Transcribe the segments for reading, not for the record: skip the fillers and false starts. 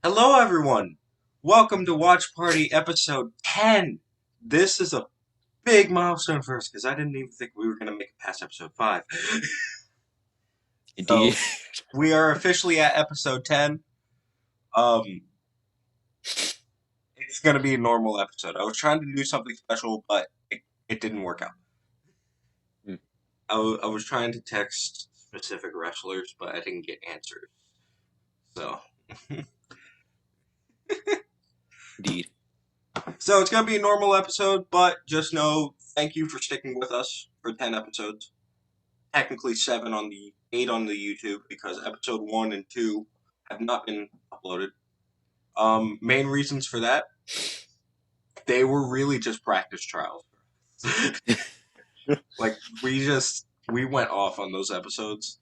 Hello, everyone. Welcome to Watch Party episode 10. This is a big milestone for us because I didn't even think we were going to make it past episode 5. Indeed. So, we are officially at episode 10. It's going to be a normal episode. I was trying to do something special, but it didn't work out. Hmm. I was trying to text specific wrestlers, but I didn't get answers. So. Indeed. So it's going to be a normal episode, but just know thank you for sticking with us for 10 episodes. Technically 8 on the YouTube because episode 1 and 2 have not been uploaded. Main reasons for that, they were really just practice trials. Like we went off on those episodes,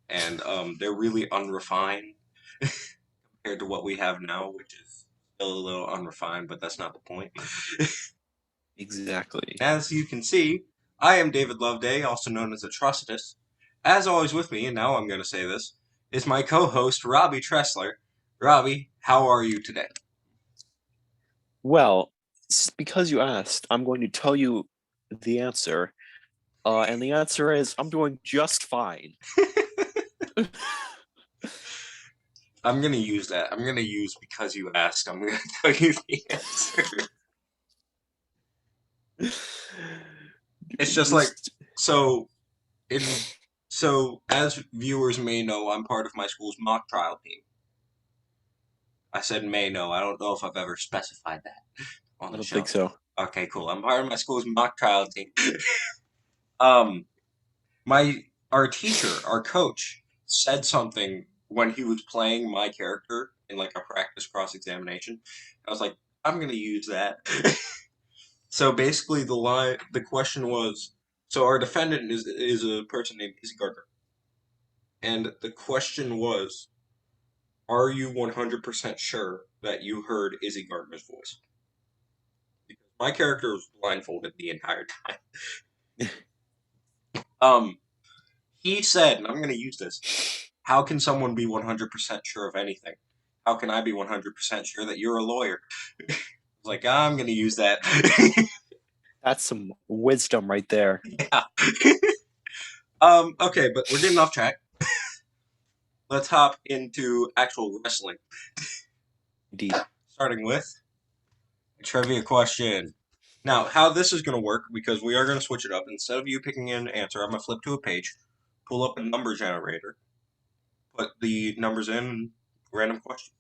and they're really unrefined compared to what we have now, which is still a little unrefined, but that's not the point. Exactly. As you can see, I am David Loveday, also known as Atrocitus. As always with me, and now I'm going to say this, is my co-host, Robby Tressler. Robby, how are you today? Well, because you asked, I'm going to tell you the answer. And the answer is, I'm doing just fine. I'm going to use that. I'm going to use because you asked. I'm going to tell you the answer. It's just like, so as viewers may know, I'm part of my school's mock trial team. I said may know. I don't know if I've ever specified that on the show. I don't think so. Okay, cool. I'm part of my school's mock trial team. Our teacher, our coach, said something when he was playing my character in like a practice cross-examination. I was like, I'm gonna use that. So basically, the question was, so our defendant is a person named Ic Gargano, and the question was, are you 100% sure that you heard Ic Gargano's voice? Because my character was blindfolded the entire time. He said, and I'm going to use this, how can someone be 100% sure of anything? How can I be 100% sure that you're a lawyer? Like, I'm going to use that. That's some wisdom right there. Yeah. Okay, but we're getting off track. Let's hop into actual wrestling. Indeed. Starting with a trivia question. Now, how this is going to work, because we are going to switch it up. Instead of you picking an answer, I'm going to flip to a page, pull up a number generator, put the numbers in, random question.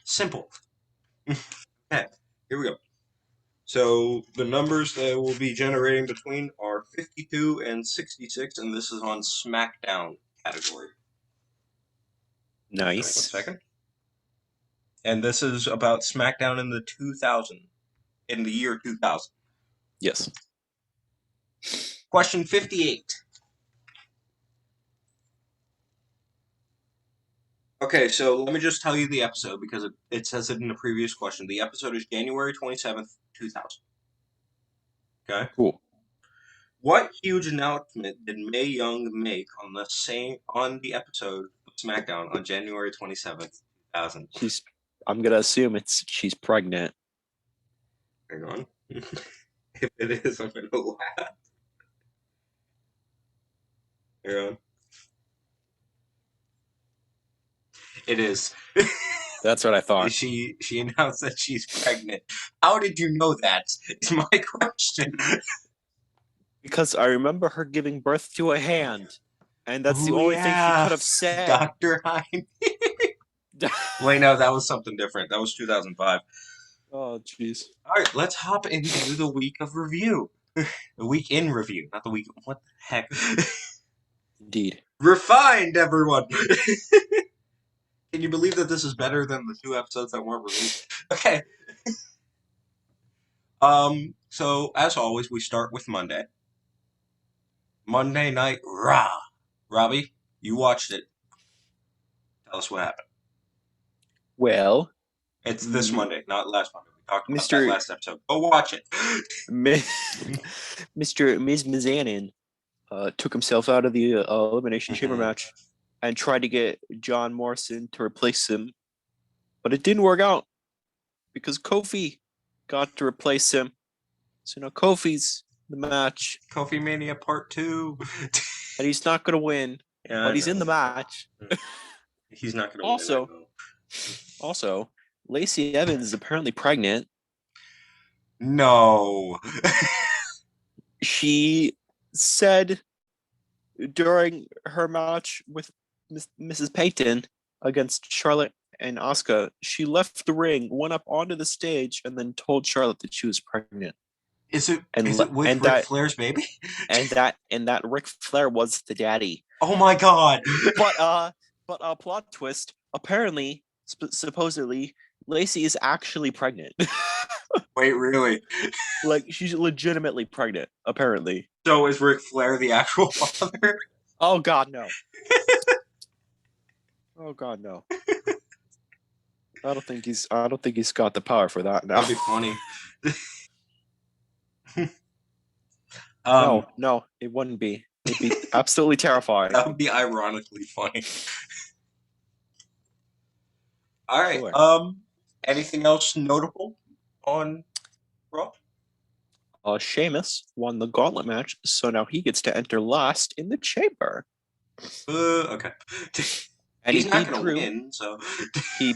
Simple. Okay, here we go. So the numbers that will be generating between are 52 and 66, and this is on Smackdown category. Nice. 1 second. And this is about Smackdown in the year 2000. Yes. Question 58. Okay, so let me just tell you the episode because it says it in the previous question. The episode is January 27th, 2000. Okay? Cool. What huge announcement did Mae Young make on the episode of SmackDown on January 27th, 2000? I'm gonna assume she's pregnant. Hang on. If it is, I'm gonna laugh. Hang on. It is. That's what I thought. She announced that she's pregnant. How did you know that? Is my question. Because I remember her giving birth to a hand, and that's the only thing she could have said. Dr. Hein. Wait, no, that was something different. That was 2005. Oh, jeez. All right, let's hop into the week of review. The week in review, not the week. What the heck? Indeed. Refined, everyone. Can you believe that this is better than the 2 episodes that weren't released? Okay. So as always, we start with Monday. Monday Night Raw. Robby, you watched it. Tell us what happened. Well, it's this Monday, not last Monday. We talked about that last episode. Go watch it. Miz Mizanin took himself out of the Elimination Chamber match and tried to get John Morrison to replace him, but it didn't work out because Kofi got to replace him. So now Kofi's the match. Kofi Mania Part 2. And he's not going to win, Yeah, but he's in the match. He's not going to win. Also, Lacey Evans is apparently pregnant. No. She said during her match with Mrs. Payton against Charlotte and Asuka, she left the ring, went up onto the stage, and then told Charlotte that she was pregnant. Is it with Ric Flair's baby? and that Ric Flair was the daddy. Oh my god! But plot twist. Apparently, supposedly, Lacey is actually pregnant. Wait, really? Like, she's legitimately pregnant, apparently. So is Ric Flair the actual father? Oh god, no. Oh god, no. I don't think he's got the power for that now. That'd be funny. No, it wouldn't be. It'd be absolutely terrifying. That would be ironically funny. All right. Sure. Anything else notable on Raw? Sheamus won the gauntlet match, so now he gets to enter last in the chamber. Okay. And he's not going to win, so he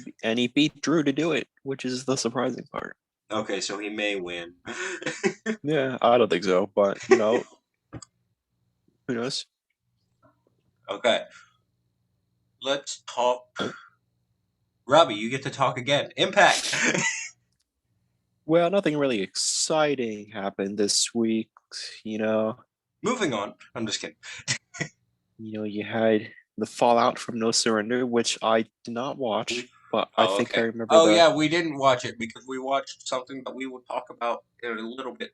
beat Drew to do it, which is the surprising part. Okay, so he may win. Yeah, I don't think so, but who knows? Okay. Let's talk. Robby, you get to talk again. Impact. Well, nothing really exciting happened this week, Moving on. I'm just kidding. You had the fallout from No Surrender, which I did not watch, but I think I remember. Oh, yeah, we didn't watch it because we watched something that we will talk about in a little bit.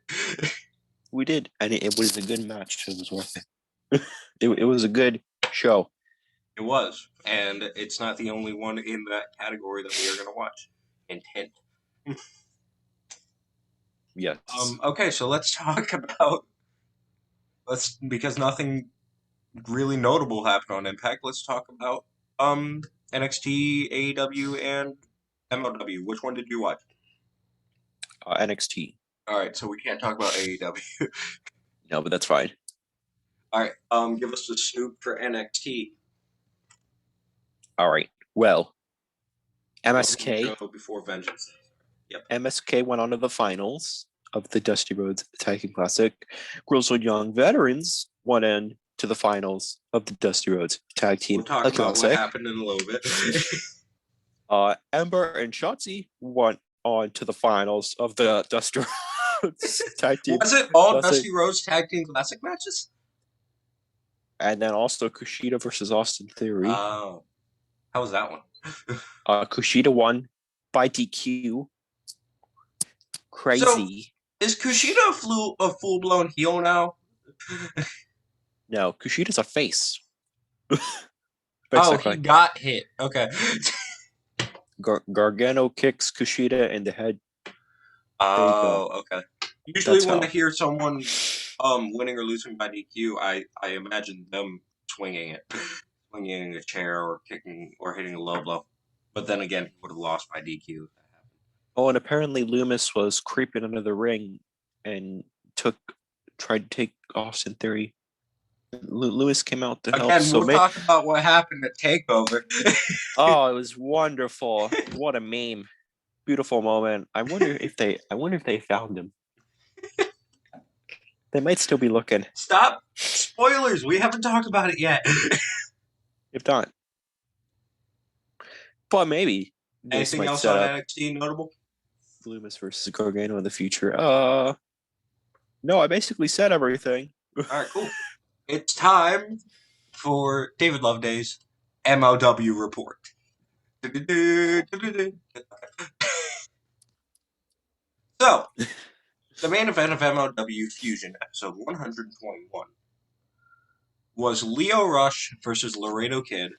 We did, and it was a good match. It was worth it. It was a good show. It was, and it's not the only one in that category that we are going to watch. Intent. Yes. Okay, so let's talk about. Because nothing really notable happened on Impact. Let's talk about NXT, AEW, and MLW. Which one did you watch? NXT. All right, so we can't talk about AEW. No, but that's fine. All right, give us the scoop for NXT. All right. Well, MSK. Before Vengeance. Yep. MSK went on to the finals of the Dusty Rhodes Tag Team Classic. Grizzled Young Veterans went in to the finals of the Dusty Rhodes Tag Team Classic. We'll talk about what happened in a little bit. Ember and Shotzi went on to the finals of the Dusty Rhodes Tag Team. Was it all Dusty Rhodes Tag Team Classic matches? And then also Kushida versus Austin Theory. Oh. How was that one? Kushida won by DQ. Crazy. So, is Kushida a full-blown heel now? No, Kushida's a face. Oh, he got hit. Okay. Gargano kicks Kushida in the head. Oh, okay. Usually when I hear someone winning or losing by DQ, I imagine them swinging a chair or kicking or hitting a low blow. But then again, he would have lost by DQ. Oh, and apparently Loomis was creeping under the ring and tried to take Austin Theory. Loomis came out to help. Again, we'll talk about what happened at TakeOver. Oh, it was wonderful! What a meme! Beautiful moment. I wonder if they found him. They might still be looking. Stop! Spoilers. We haven't talked about it yet. If not, but maybe. Anything else on NXT notable? Loomis versus Gargano in the future. No, I basically said everything. All right, cool. It's time for David Loveday's MLW report. So, the main event of MLW Fusion, episode 121, was Lio Rush versus Laredo Kid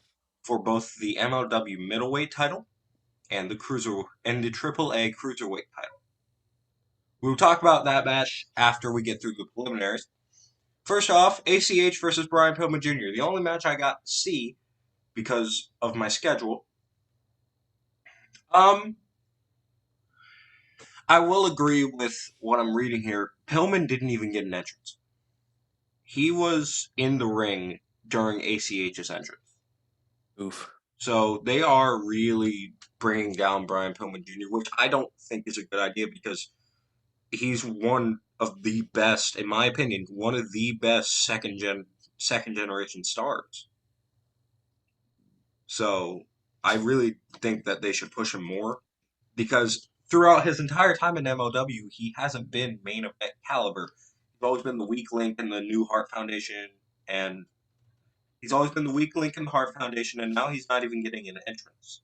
for both the MLW middleweight title and the AAA cruiserweight title. We'll talk about that match after we get through the preliminaries. First off, ACH versus Brian Pilba Jr., the only match I got to see because of my schedule. Um, I will agree with what I'm reading here. Pillman didn't even get an entrance. He was in the ring during ACH's entrance. Oof. So they are really bringing down Brian Pilba Jr., which I don't think is a good idea because he's one of the best, in my opinion, one of the best second generation stars. So I really think that they should push him more because throughout his entire time in MLW, he hasn't been main event caliber. He's always been the weak link in the New Heart Foundation, and he's always been the weak link in the Heart Foundation, and now he's not even getting an entrance.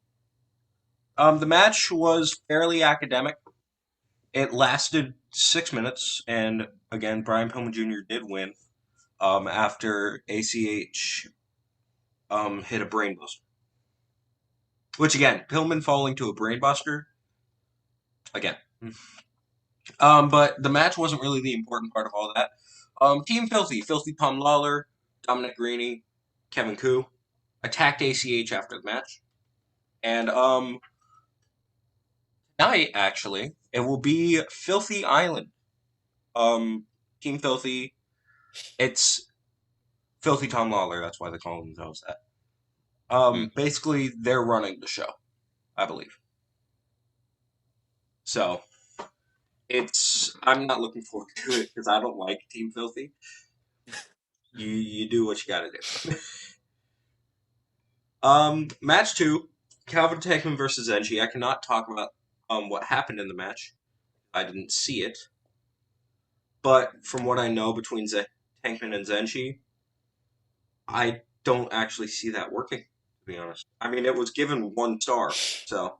The match was fairly academic. It lasted 6 minutes, and again, Brian Pillman Jr. did win after ACH hit a brainbuster. Which again, Pillman falling to a brainbuster, again. But the match wasn't really the important part of all that. Team Filthy Tom Lawler, Dominic Greeny, Kevin Koo attacked ACH after the match. And tonight, actually, it will be Filthy Island. Team Filthy, it's Filthy Tom Lawler, that's why they call themselves that. Basically, they're running the show, I believe. So, I'm not looking forward to it because I don't like Team Filthy. You do what you gotta do. Match 2, Calvin Tankman versus Zenji. I cannot talk about what happened in the match. I didn't see it. But from what I know between Tankman and Zenji, I don't actually see that working, to be honest. I mean, it was given 1 star, so.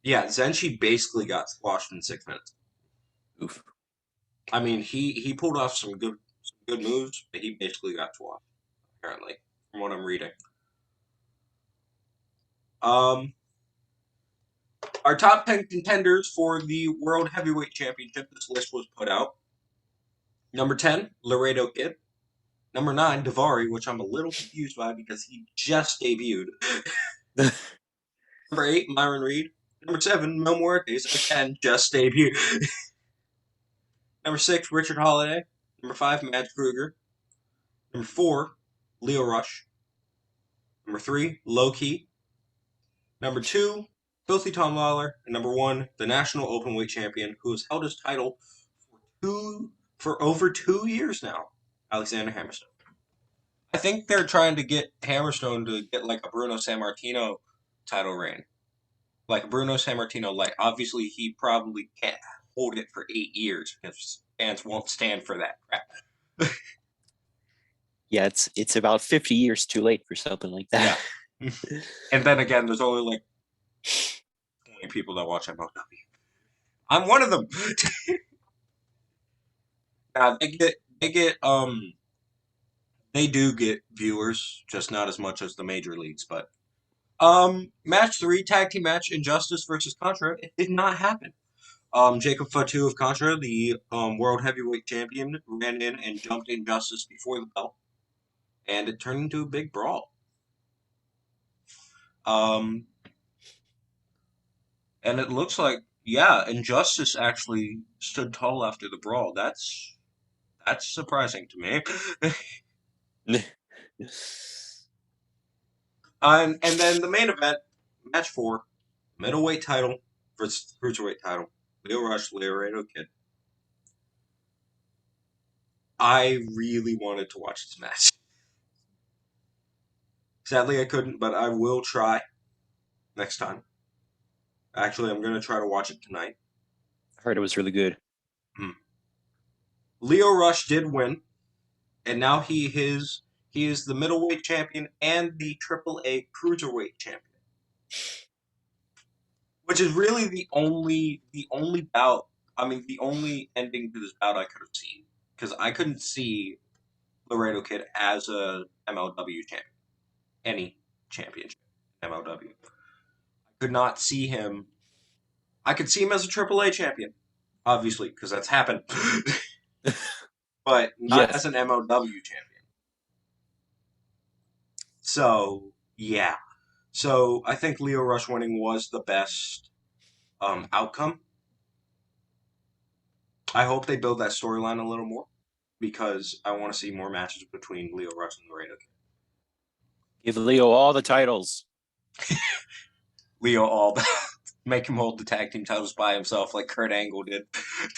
Yeah, Zenshi basically got squashed in 6 minutes. Oof. I mean, he pulled off some good moves, but he basically got squashed, apparently, from what I'm reading. Our top 10 contenders for the World Heavyweight Championship, this list was put out. Number 10, Laredo Kid. Number 9, Davari, which I'm a little confused by because he just debuted. Number 8, Myron Reed. Number 7, Mil Muertes, again, just debuted. Number 6, Richard Holiday. Number 5, Mads Kruger. Number 4, Leo Rush. Number 3, Low Key. Number 2, Filthy Tom Lawler. And number 1, the National Openweight Champion, who has held his title for over 2 years now, Alexander Hammerstone. I think they're trying to get Hammerstone to get like a Bruno Sammartino title reign. Like a Bruno Sammartino light. Obviously, he probably can't hold it for 8 years because fans won't stand for that crap. Yeah, it's about 50 years too late for something like that. Yeah. And then again, there's only like 20 people that watch MLW. I'm one of them. They do get viewers, just not as much as the major leagues. But match 3, tag team match, Injustice versus Contra. It did not happen. Jacob Fatu of Contra, the world heavyweight champion, ran in and jumped Injustice before the bell, and it turned into a big brawl. And it looks like, yeah, Injustice actually stood tall after the brawl. That's surprising to me. And then the main event, match 4, middleweight title versus cruiserweight title. Leo Rush, Laredo Kid. I really wanted to watch this match. Sadly, I couldn't, but I will try next time. Actually, I'm going to try to watch it tonight. I heard it was really good. Leo Rush did win, and now he is the middleweight champion and the AAA cruiserweight champion. Which is really the only bout. I mean, the only ending to this bout I could have seen, because I couldn't see Laredo Kid as a MLW champion, any championship MLW. I could not see him. I could see him as a AAA champion, obviously, because that's happened, but not Yes. as an MLW champion. So yeah. So I think Lio Rush winning was the best outcome. I hope they build that storyline a little more because I want to see more matches between Lio Rush and Laredo. Give Leo all the titles. Leo all make him hold the tag team titles by himself like Kurt Angle did.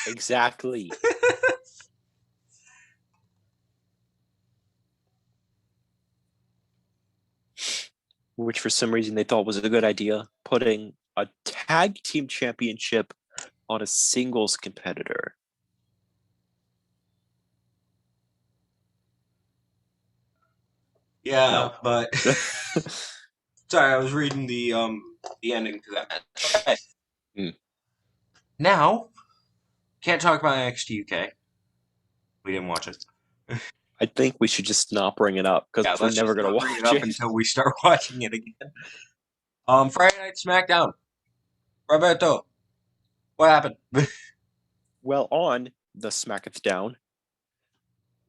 Exactly. Which for some reason they thought was a good idea, putting a tag team championship on a singles competitor. Yeah, No. but sorry, I was reading the ending to that match. Okay. Now, can't talk about NXT UK. We didn't watch it. I think we should just not bring it up because Yeah, we're let's never just going to not bring it watch up it. until we start watching it again. Friday Night Smackdown. Roberto, what happened? Well, on the Smackdown,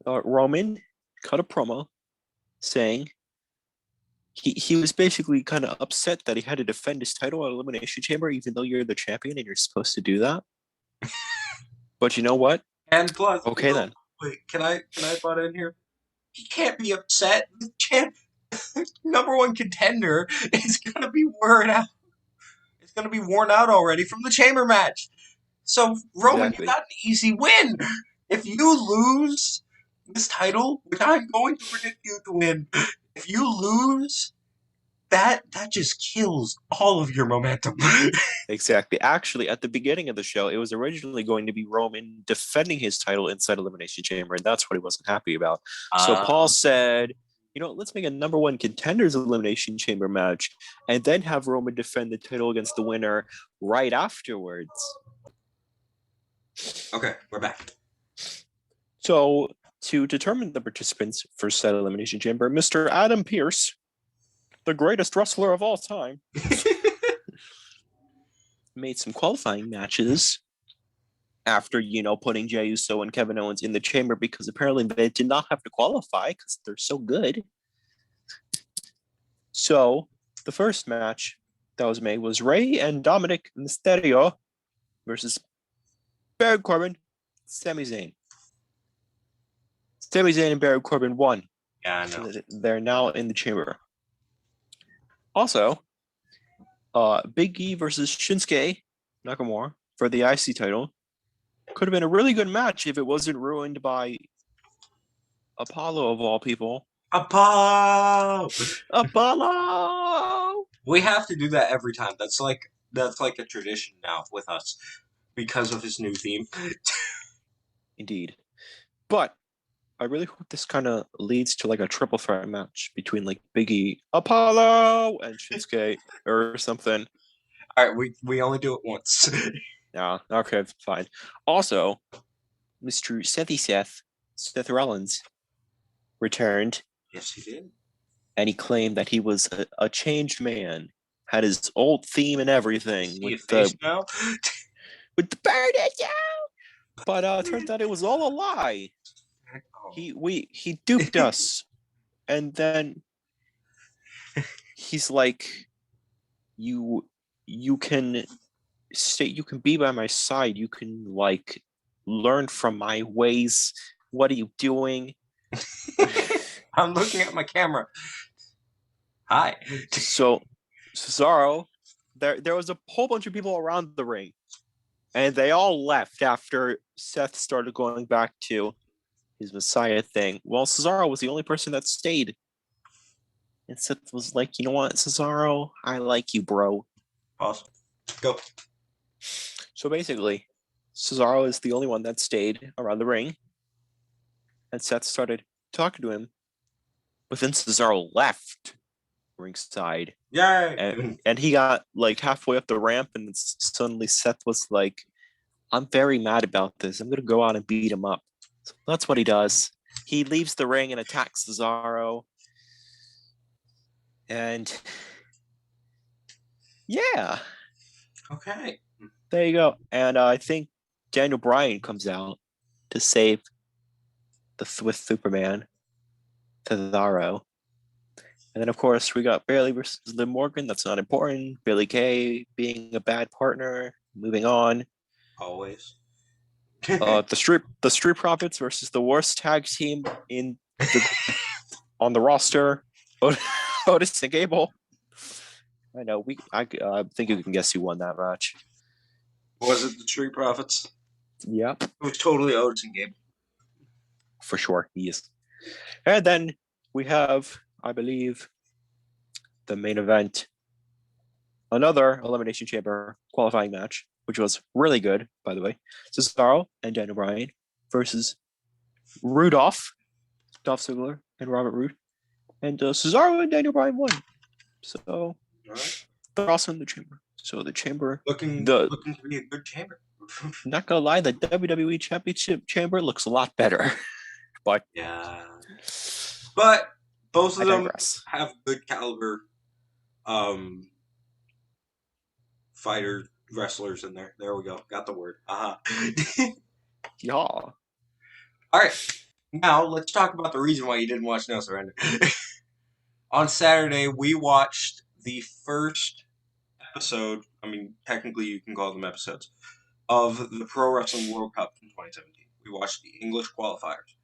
Roman cut a promo saying he was basically kind of upset that he had to defend his title at Elimination Chamber, even though you're the champion and you're supposed to do that. But you know what? And plus, Okay, then. wait, can I butt in here? He can't be upset. The champ, number one contender, is gonna be worn out. It's gonna be worn out already from the chamber match. So Roman, you Exactly. got an easy win. If you lose this title, which I'm going to predict you to win, if you lose, that just kills all of your momentum. Exactly. Actually, at the beginning of the show, it was originally going to be Roman defending his title inside Elimination Chamber, and that's what he wasn't happy about. So Paul said, let's make a number one contenders Elimination Chamber match and then have Roman defend the title against the winner right afterwards. Okay, we're back. So to determine the participants for said Elimination Chamber, Mr. Adam Pearce, the greatest wrestler of all time, made some qualifying matches after, putting Jey Uso and Kevin Owens in the chamber because apparently they did not have to qualify because they're so good. So the first match that was made was Rey and Dominic Mysterio versus Baron Corbin, Sami Zayn. Sami Zayn and Baron Corbin won. Yeah, I know. So they're now in the chamber. Also, Big E versus Shinsuke Nakamura for the IC title could have been a really good match if it wasn't ruined by Apollo of all people. Apollo! Apollo! We have to do that every time. That's like a tradition now with us because of his new theme. Indeed. But I really hope this kind of leads to like a triple threat match between like Big E, Apollo, and Shinsuke or something. All right, we only do it once. Yeah, okay, fine. Also, Mr. Seth Rollins, returned. Yes, he did. And he claimed that he was a changed man, had his old theme and everything with the now? with the bird out. But it turns out it was all a lie. Oh. He duped us, and then he's like, you can be by my side. You can like learn from my ways. What are you doing? I'm looking at my camera. Hi. So Cesaro, there was a whole bunch of people around the ring, and they all left after Seth started going back to his Messiah thing. Well, Cesaro was the only person that stayed. And Seth was like, you know what, Cesaro, I like you, bro. Pause. Go. So basically, Cesaro is the only one that stayed around the ring. And Seth started talking to him. But then Cesaro left ringside. Yay! And he got like halfway up the ramp, and suddenly Seth was like, I'm very mad about this. I'm going to go out and beat him up. So that's what he does. He leaves the ring and attacks Cesaro. And yeah. Okay. There you go. And I think Daniel Bryan comes out to save the Swift Superman, Cesaro. And then, of course, we got Bailey versus Liv Morgan. That's not important. Billie Kay being a bad partner. Moving on. Always. The Street Profits versus the worst tag team on the roster. Otis and Gable. I know. I think you can guess who won that match. Was it the Street Profits? Yeah. It was totally Otis and Gable. For sure, he is. And then we have, I believe, the main event. Another Elimination Chamber qualifying match, which was really good, by the way. Cesaro and Daniel Bryan versus Dolph Ziggler and Robert Roode. And Cesaro and Daniel Bryan won. So they're also in the chamber. So the chamber looking to be a good chamber. Not gonna lie, the WWE Championship chamber looks a lot better. But yeah. But both of them have good caliber fighter wrestlers in there. There we go. Got the word. Yeah. All right. Now let's talk about the reason why you didn't watch No Surrender. On Saturday, we watched the first episode. I mean, technically, you can call them episodes of the Pro Wrestling World Cup in 2017. We watched the English qualifiers.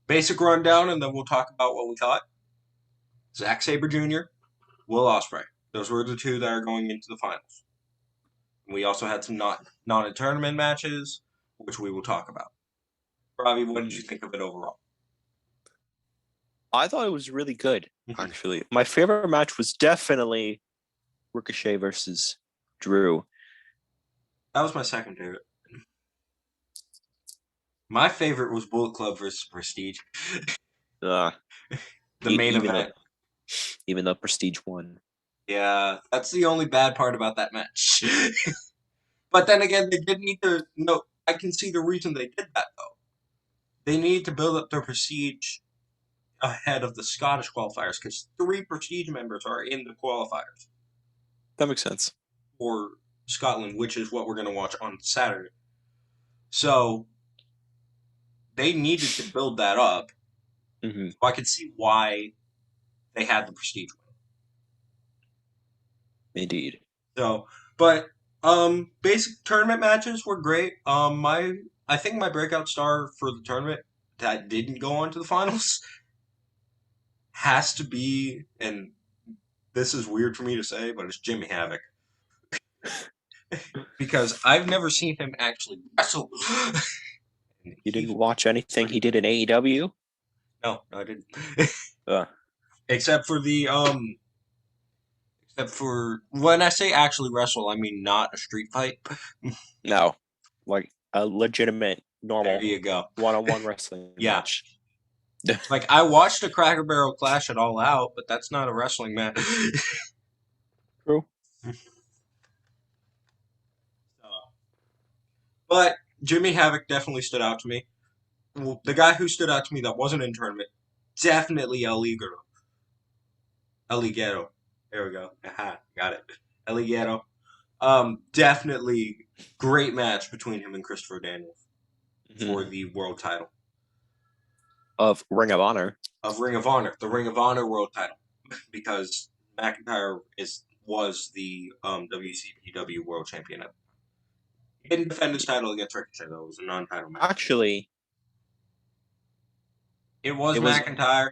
Basic rundown, and then we'll talk about what we thought. Zack Sabre Jr., Will Ospreay. Those were the two that are going into the finals. We also had some non-tournament matches, which we will talk about. Robby, what did you think of it overall? I thought it was really good, actually. My favorite match was definitely Ricochet versus Drew. That was my second favorite. My favorite was Bullet Club versus Prestige. The main event. Even though Prestige won. Yeah, that's the only bad part about that match. But then again, they did need to... No, I can see the reason they did that, though. They need to build up their Prestige ahead of the Scottish qualifiers, because 3 Prestige members are in the qualifiers. That makes sense. For Scotland, which is what we're going to watch on Saturday. So they needed to build that up. Mm-hmm. So I could see why they had the Prestige win. Indeed. So, but basic tournament matches were great. I think my breakout star for the tournament that didn't go on to the finals has to be, and this is weird for me to say, but it's Jimmy Havoc. Because I've never seen him actually wrestle. You didn't watch anything he did in AEW? No, I didn't. Except for when I say actually wrestle, I mean not a street fight. No, like a legitimate, normal. There you go. One-on-one wrestling match. Like, I watched a Cracker Barrel Clash at All Out, but that's not a wrestling match. True. But Jimmy Havoc definitely stood out to me. Well, the guy who stood out to me that wasn't in tournament, definitely El Ligero. There we go. Aha, got it. El Ligero. Definitely great match between him and Christopher Daniels for the world title. Of Ring of Honor. The Ring of Honor world title. Because McIntyre was the WCPW world champion. He didn't defend his title against Ricochet, though. It was a non-title match. Actually, it was McIntyre.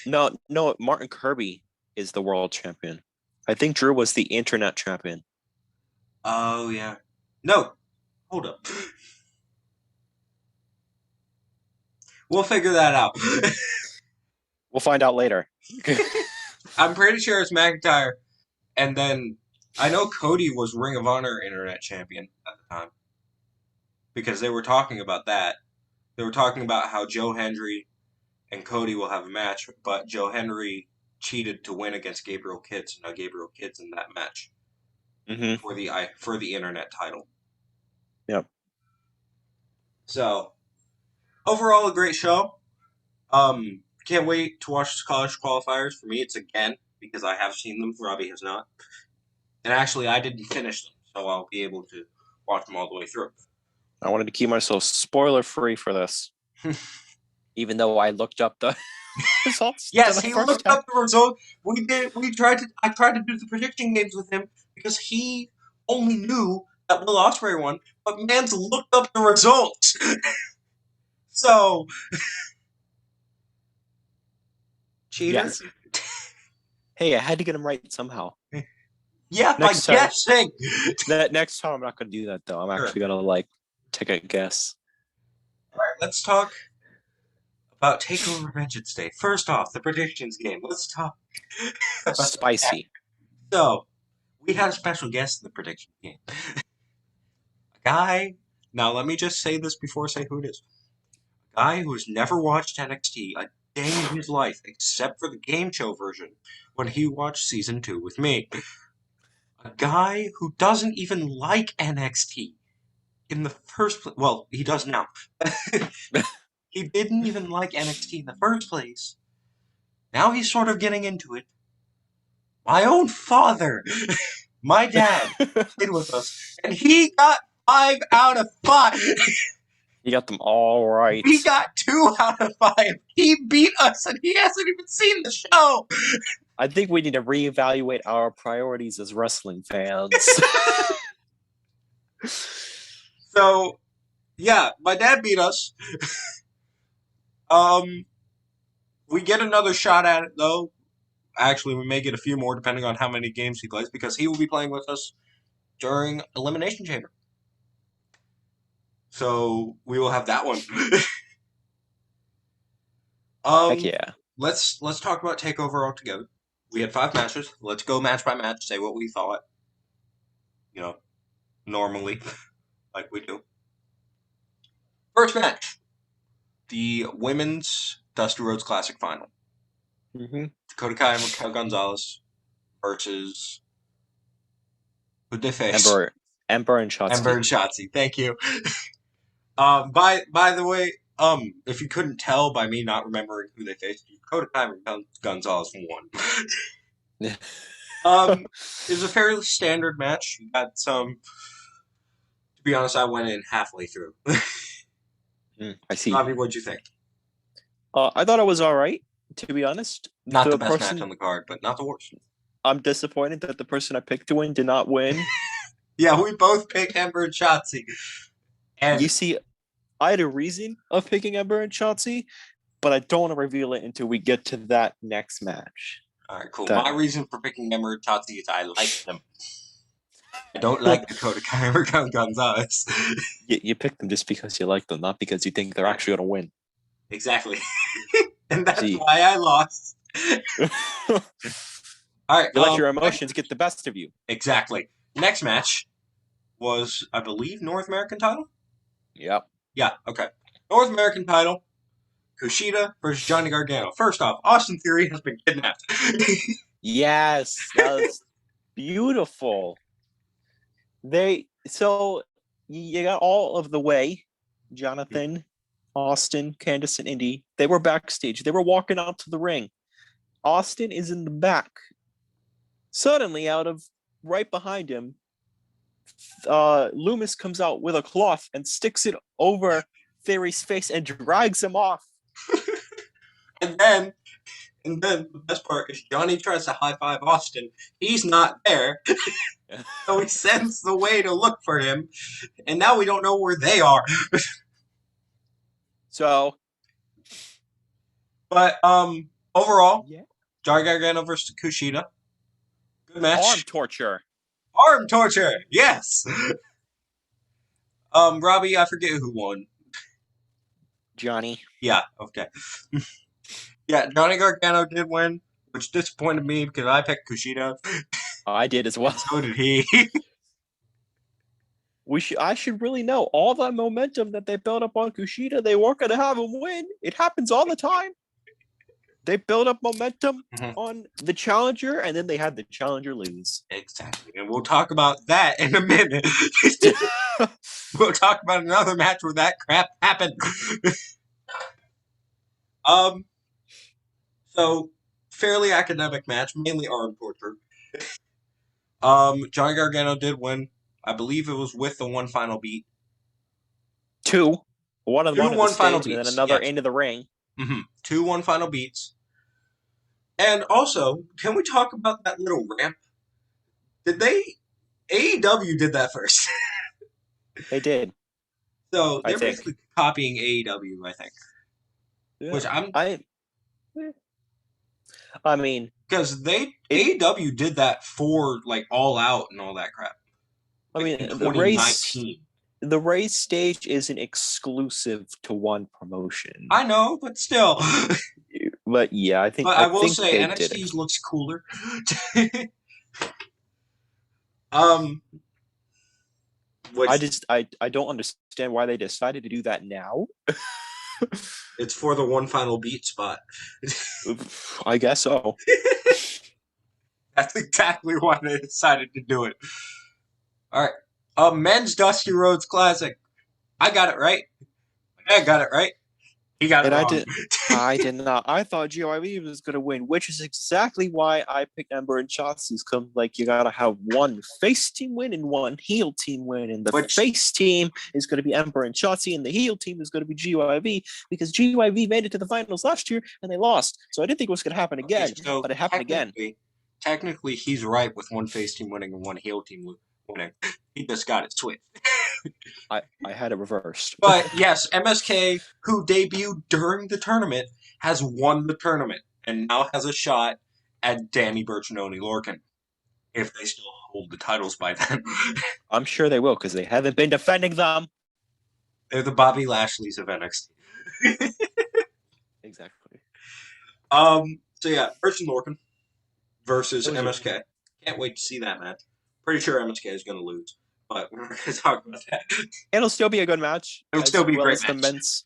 No, Martin Kirby is the world champion. I think Drew was the internet champion. Oh, yeah. No. Hold up. We'll figure that out. We'll find out later. I'm pretty sure it's McIntyre. And then I know Cody was Ring of Honor Internet Champion at the time. Because they were talking about that. They were talking about how Joe Hendry and Cody will have a match, but Joe Hendry cheated to win against Gabriel Kidd. Now Gabriel Kidd's in that match for the Internet title. Yep. So, overall, a great show. Can't wait to watch the college qualifiers. For me, it's again, because I have seen them. Robby has not. And actually, I didn't finish them, so I'll be able to watch them all the way through. I wanted to keep myself spoiler-free for this. Even though I looked up the results. Yes, the he first looked time. up the result. I tried to do the prediction games with him because he only knew that Will Ospreay won, but Mans looked up the results. So, cheaters. Yes. Hey, I had to get him right somehow. Yeah, by Next time. guessing. Next time, I'm not going to do that, though. I'm actually going to, take a guess. All right, let's talk about TakeOver Vengeance Day. First off, the predictions game. Let's talk about Spicy. that. So, we had a special guest in the prediction game. A guy, now let me just say this before I say who it is. A guy who has never watched NXT a day in his life except for the game show version when he watched season 2 with me. A guy who doesn't even like NXT in the first place. Well, he does now. He didn't even like NXT in the first place. Now he's sort of getting into it. My own father, my dad, played with us, and he got 5 out of 5. You got them all right. We got 2 out of 5. He beat us, and he hasn't even seen the show. I think we need to reevaluate our priorities as wrestling fans. So, yeah, my dad beat us. We get another shot at it, though. Actually, we may get a few more depending on how many games he plays, because he will be playing with us during Elimination Chamber. So we will have that one. Heck yeah. Let's talk about TakeOver altogether. We had 5 matches. Let's go match by match, say what we thought. Normally, like we do. First match. The Women's Dusty Rhodes Classic Final. Mm-hmm. Dakota Kai and Raquel Gonzalez versus who'd they face? Ember and Shotzi. Ember and Shotzi. Thank you. By the way, if you couldn't tell by me not remembering who they faced, Dakota Kai and Gonzalez won. It was a fairly standard match. You got some. To be honest, I went in halfway through. I see. Robby, what'd you think? I thought it was all right, to be honest. Not the best match on the card, but not the worst. I'm disappointed that the person I picked to win did not win. Yeah, we both picked Ember and Shotzi. And you see, I had a reason of picking Ember and Shotzi, but I don't want to reveal it until we get to that next match. All right, cool. My reason for picking Ember and Shotzi is I like them. I don't like Dakota Kai or Gonzalez. You picked them just because you like them, not because you think they're actually going to win. Exactly. And that's why I lost. All right. You let your emotions get the best of you. Exactly. Next match was, I believe, North American title? Yep. Yeah, okay. North American title, Koshida versus Johnny Gargano. First off, Austin Theory has been kidnapped. Yes, that was beautiful. So you got all of the way, Jonathan, Austin, Candice, and Indy. They were backstage. They were walking out to the ring. Austin is in the back. Suddenly, out of right behind him, Loomis comes out with a cloth and sticks it over Theory's face and drags him off. And then the best part is Johnny tries to high-five Austin. He's not there. So he sends the way to look for him. And now we don't know where they are. But overall, Johnny Gargano versus Kushida. Good match. Arm torture. Yes. Robby, I forget who won. Johnny. Yeah, okay. Yeah, Johnny Gargano did win, which disappointed me because I picked Kushida. I did as well. So did he. I should really know all that momentum that they built up on Kushida. They weren't going to have him win. It happens all the time. They build up momentum on the challenger, and then they had the challenger lose. Exactly. And we'll talk about that in a minute. We'll talk about another match where that crap happened. So, fairly academic match, mainly arm torture. Johnny Gargano did win. I believe it was with the one final beat. Two. One of them on the stage, final and then another into the ring. 2 1 final beats. And also, can we talk about that little ramp? Did they? AEW did that first. They did, So I they're think. basically copying AEW, I think. Yeah. Which I'm. I mean, Because it. AEW did that for, like, All Out and all that crap. I Like, mean, in 2019. the race stage isn't exclusive to one promotion. I know, but still. But yeah, But I I will think say they did it. NXT's looks cooler. um, which I don't understand why they decided to do that now. it's for the one final beat spot. I guess so. That's exactly why they decided to do it. All right. Men's Dusty Rhodes Classic. I got it right. I got it right. He got it And wrong. I did not. I thought GYV was going to win, which is exactly why I picked Ember and Shotzi's. Come, like, you got to have one face team win and one heel team win. And the face team is going to be Ember and Shotzi, and the heel team is going to be GYV, because GYV made it to the finals last year and they lost. So I didn't think it was going to happen again, but it happened again. Technically, he's right with one face team winning and one heel team winning. He just got it switched. I had it reversed. But yes, MSK, who debuted during the tournament, has won the tournament and now has a shot at Danny Burch and Oney Lorcan, if they still hold the titles by then. I'm sure they will, because they haven't been defending them. They're the Bobby Lashley's of NXT. Exactly. So yeah, Burch and Lorcan versus MSK. Can't wait to see that match. Pretty sure MSK is going to lose, but we're not going to talk about that. It'll still be a good match. It'll still be a great match. Men's.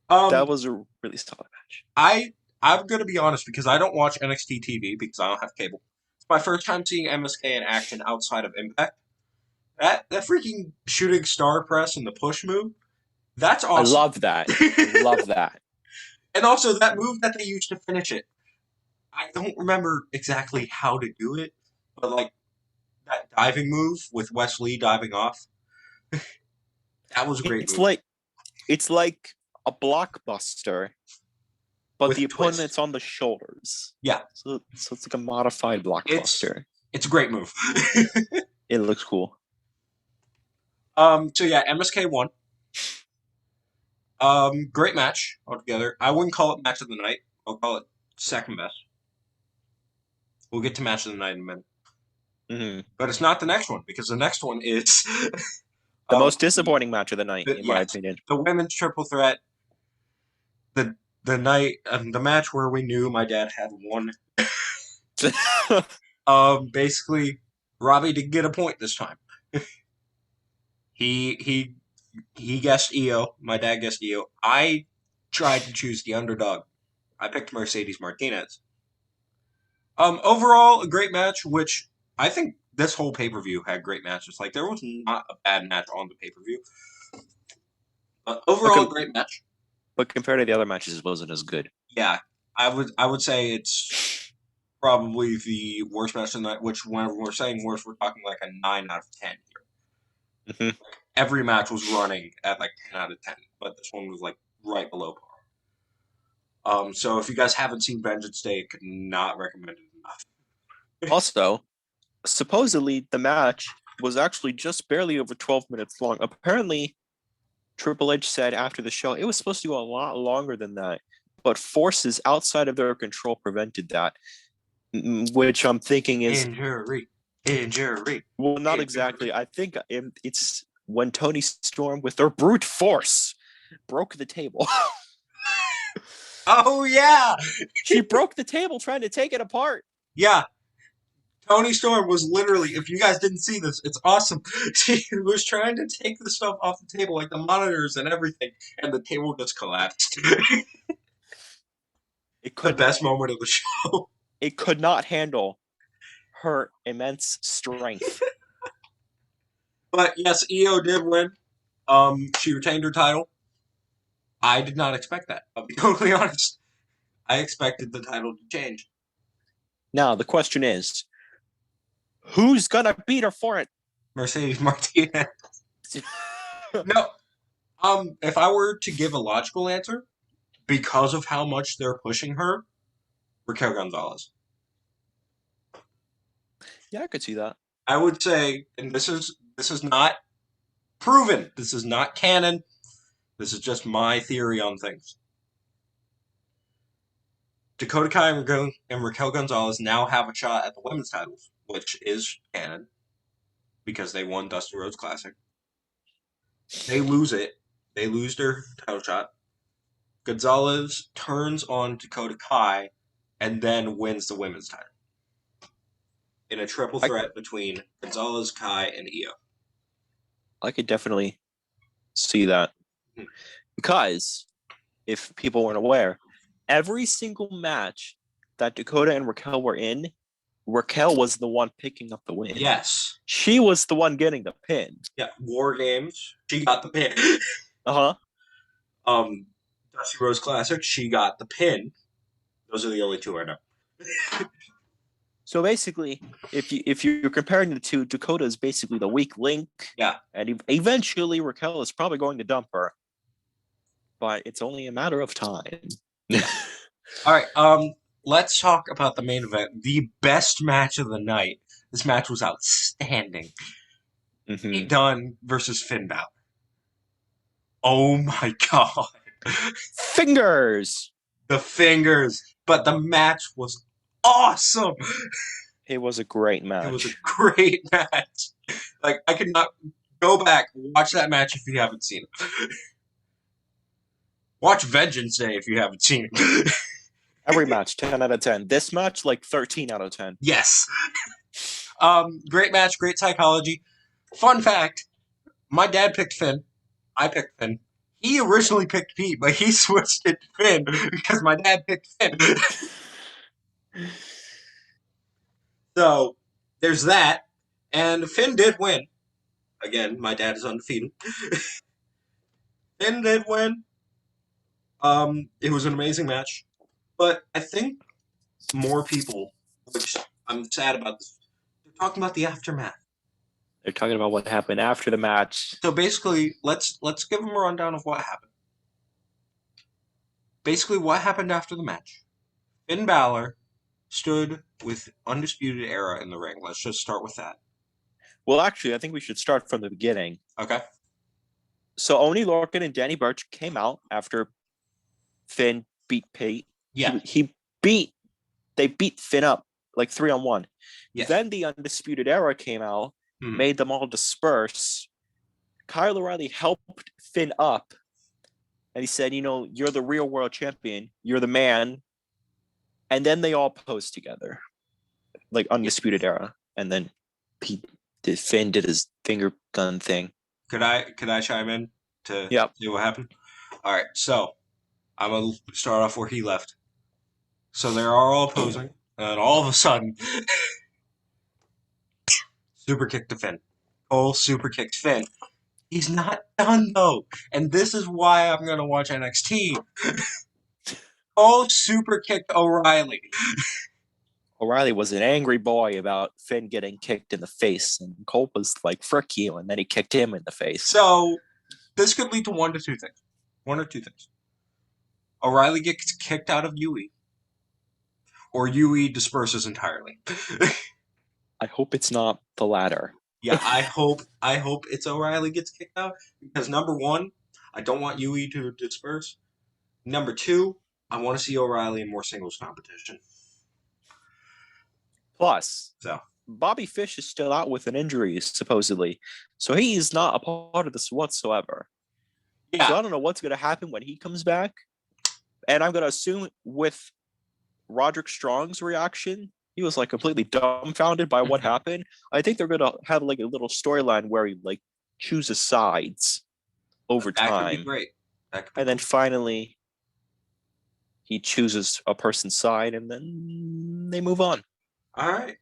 That was a really solid match. I'm going to be honest, because I don't watch NXT TV because I don't have cable. It's my first time seeing MSK in action outside of Impact. That freaking shooting star press and the push move, that's awesome. I love that. I love that. And also that move that they used to finish it. I don't remember exactly how to do it, but like that diving move with Wes Lee diving off, that was a great move. It's like a blockbuster, but with the opponent's on the shoulders. Yeah. So it's like a modified blockbuster. It's a great move. It looks cool. So yeah, MSK won. Great match altogether. I wouldn't call it match of the night. I'll call it second best. We'll get to match of the night in a minute. Mm-hmm. But it's not the next one, because the next one is the most disappointing match of the night, in my opinion. The women's triple threat. The night, the match where we knew my dad had won. Basically, Robby didn't get a point this time. He guessed EO. My dad guessed EO. I tried to choose the underdog. I picked Mercedes Martinez. Overall, a great match, which I think this whole pay-per-view had great matches. Like, there was not a bad match on the pay-per-view. Overall, a great match. But compared to the other matches, it wasn't as good. Yeah, I would say it's probably the worst match of the night, which when we're saying worst, we're talking like a 9 out of 10 here. Mm-hmm. Like, every match was running at like 10 out of 10, but this one was like right below par. So if you guys haven't seen Vengeance Day, could not recommend it enough. Also, supposedly the match was actually just barely over 12 minutes long. Apparently, Triple H said after the show it was supposed to go a lot longer than that, but forces outside of their control prevented that, which I'm thinking is injury. Well, not exactly. I think it's when Toni Storm, with her brute force, broke the table. Oh yeah, she broke the table trying to take it apart. Yeah. Toni Storm was literally, if you guys didn't see this, it's awesome. She was trying to take the stuff off the table, like the monitors and everything, and the table just collapsed. The best moment of the show. It could not handle her immense strength. But yes, EO did win. She retained her title. I did not expect that. I'll be totally honest. I expected the title to change. Now, the question is, who's going to beat her for it? Mercedes Martinez. No. If I were to give a logical answer, because of how much they're pushing her, Raquel Gonzalez. Yeah, I could see that. I would say, and this is not proven. This is not canon. This is just my theory on things. Dakota Kai and Raquel Gonzalez now have a shot at the women's titles, which is canon because they won Dusty Rhodes Classic. They lose it. They lose their title shot. Gonzalez turns on Dakota Kai and then wins the women's title in a triple threat between Gonzalez, Kai, and Io. I could definitely see that. Because, if people weren't aware, every single match that Dakota and Raquel were in, Raquel was the one picking up the win. Yes. She was the one getting the pin. Yeah, War Games, she got the pin. Dusty Rhodes Classic, she got the pin. Those are the only two I know. So basically, if you're comparing the two, Dakota is basically the weak link. Yeah. And eventually Raquel is probably going to dump her. But it's only a matter of time. All right, let's talk about the main event. The best match of the night. This match was outstanding. Pete Dunne versus Finn Balor. Oh my god. Fingers! The fingers. But the match was awesome. It was a great match. It was a great match. Like, I could not go back, watch that match if you haven't seen it. Watch Vengeance Day if you haven't seen it. Every match, 10 out of 10. This match, like 13 out of 10. Yes. Great match, great psychology. Fun fact, my dad picked Finn. I picked Finn. He originally picked Pete, but he switched it to Finn because my dad picked Finn. So, there's that. And Finn did win. Again, my dad is undefeated. Finn did win. It was an amazing match. But I think more people, which I'm sad about this, they're talking about the aftermath. They're talking about what happened after the match. So basically, let's give them a rundown of what happened. Basically, what happened after the match? Finn Balor stood with Undisputed Era in the ring. Let's just start with that. Well, actually, I think we should start from the beginning. Okay. So Oney Lorcan and Danny Burch came out after Finn beat Pete. Yeah. They beat Finn up like 3-on-1. Yes. Then the Undisputed Era came out, made them all disperse. Kyle O'Reilly helped Finn up, and he said, you're the real world champion. You're the man. And then they all posed together, like Undisputed Era. And then Finn did his finger gun thing. Could I chime in to see what happened? All right, so I'm going to start off where he left. So they are all posing, and all of a sudden, super kick to Finn. Cole super kicked Finn. He's not done, though. And this is why I'm going to watch NXT. Cole super kicked O'Reilly. O'Reilly was an angry boy about Finn getting kicked in the face. And Cole was like, frick you. And then he kicked him in the face. So this could lead to one or two things. O'Reilly gets kicked out of Wwe. Or Wwe disperses entirely. I hope it's not the latter. Yeah, I hope it's O'Reilly gets kicked out because number one, I don't want Wwe to disperse. Number two, I want to see O'Reilly in more singles competition. Plus, Bobby Fish is still out with an injury, supposedly. So he's not a part of this whatsoever. Yeah. So I don't know what's going to happen when he comes back. And I'm going to assume with Roderick Strong's reaction, he was like completely dumbfounded by what happened. I think they're going to have like a little storyline where he like chooses sides over time. That could be great. And then finally, he chooses a person's side and then they move on. All right.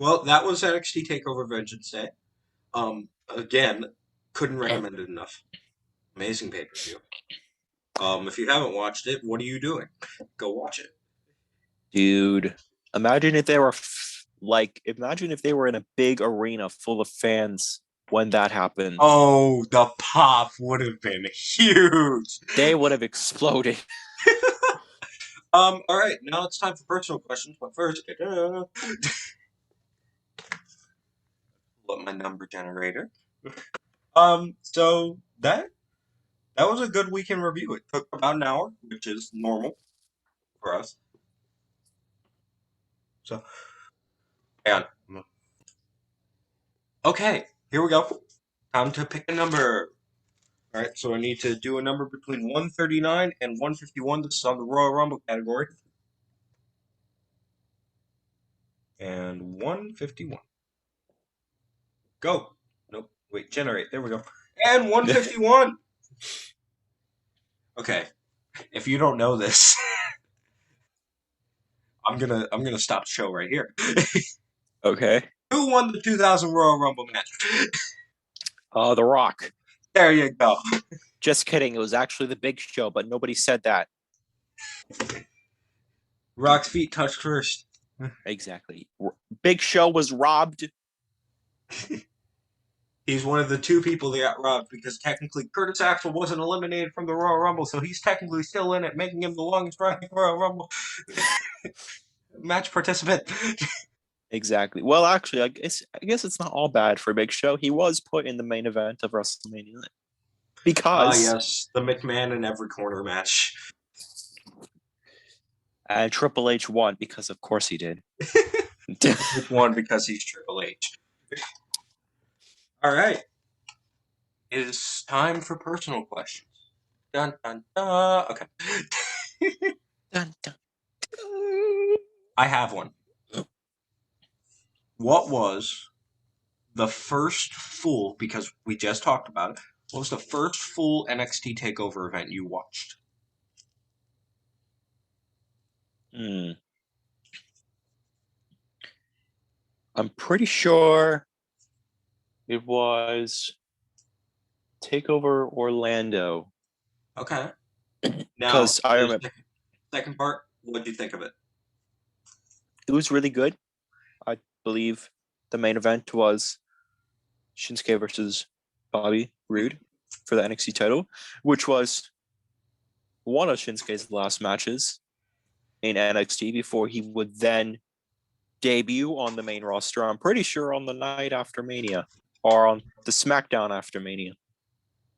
Well, that was NXT TakeOver Vengeance Day. Again, couldn't recommend it enough. Amazing pay-per-view. If you haven't watched it, what are you doing? Go watch it. Dude, imagine if they were imagine if they were in a big arena full of fans when that happened. Oh, the pop would have been huge. They would have exploded. All right, now it's time for personal questions. But first, let my number generator. So that was a good weekend review. It took about an hour, which is normal for us. So, hang on. Okay, here we go. Time to pick a number. All right, so I need to do a number between 139 and 151. This is on the Royal Rumble category. And 151. Go. Nope. Wait, generate. There we go. And 151. Okay. If you don't know this, I'm gonna stop the show right here. Okay. Who won the 2000 Royal Rumble match? The Rock. There you go. Just kidding. It was actually the Big Show, but nobody said that. Rock's feet touched first. Exactly. Big Show was robbed. He's one of the two people that got robbed because technically Curtis Axel wasn't eliminated from the Royal Rumble, so he's technically still in it, making him the longest running Royal Rumble match participant. Exactly. Well, actually, I guess it's not all bad for Big Show. He was put in the main event of WrestleMania because Yes, the McMahon in every corner match. And Triple H won because, of course, he did. He won because he's Triple H. All right. It is time for personal questions. Dun, dun, dun. Okay. Dun, dun. I have one. What was the first full, because we just talked about it, what was the first full NXT TakeOver event you watched? I'm pretty sure it was TakeOver Orlando. Okay. Now, Because I remember second part, what did you think of it? It was really good. I believe the main event was Shinsuke versus Bobby Roode for the NXT title, which was one of Shinsuke's last matches in NXT before he would then debut on the main roster. I'm pretty sure on the night after Mania or on the Smackdown after Mania,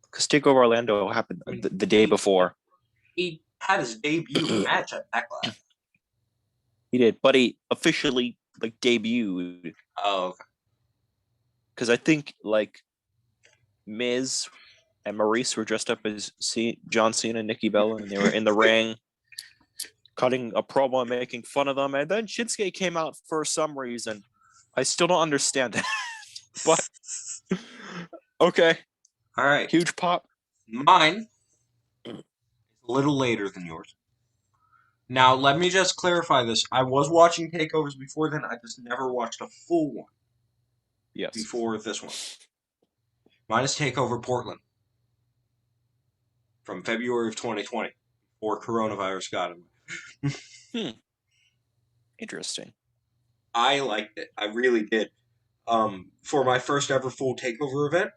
because TakeOver Orlando happened the day before. He had his debut match at Backlash. He did, but he officially debuted. Oh, okay. Because I think Miz and Maurice were dressed up as John Cena and Nikki Bella, and they were in the ring cutting a promo and making fun of them. And then Shinsuke came out for some reason. I still don't understand that. But okay. All right. Huge pop. Mine is a little later than yours. Now, let me just clarify this. I was watching takeovers before then. I just never watched a full one. Yes. Before this one. Mine is TakeOver Portland from February of 2020, before coronavirus got him. Interesting. I liked it. I really did. For my first ever full TakeOver event,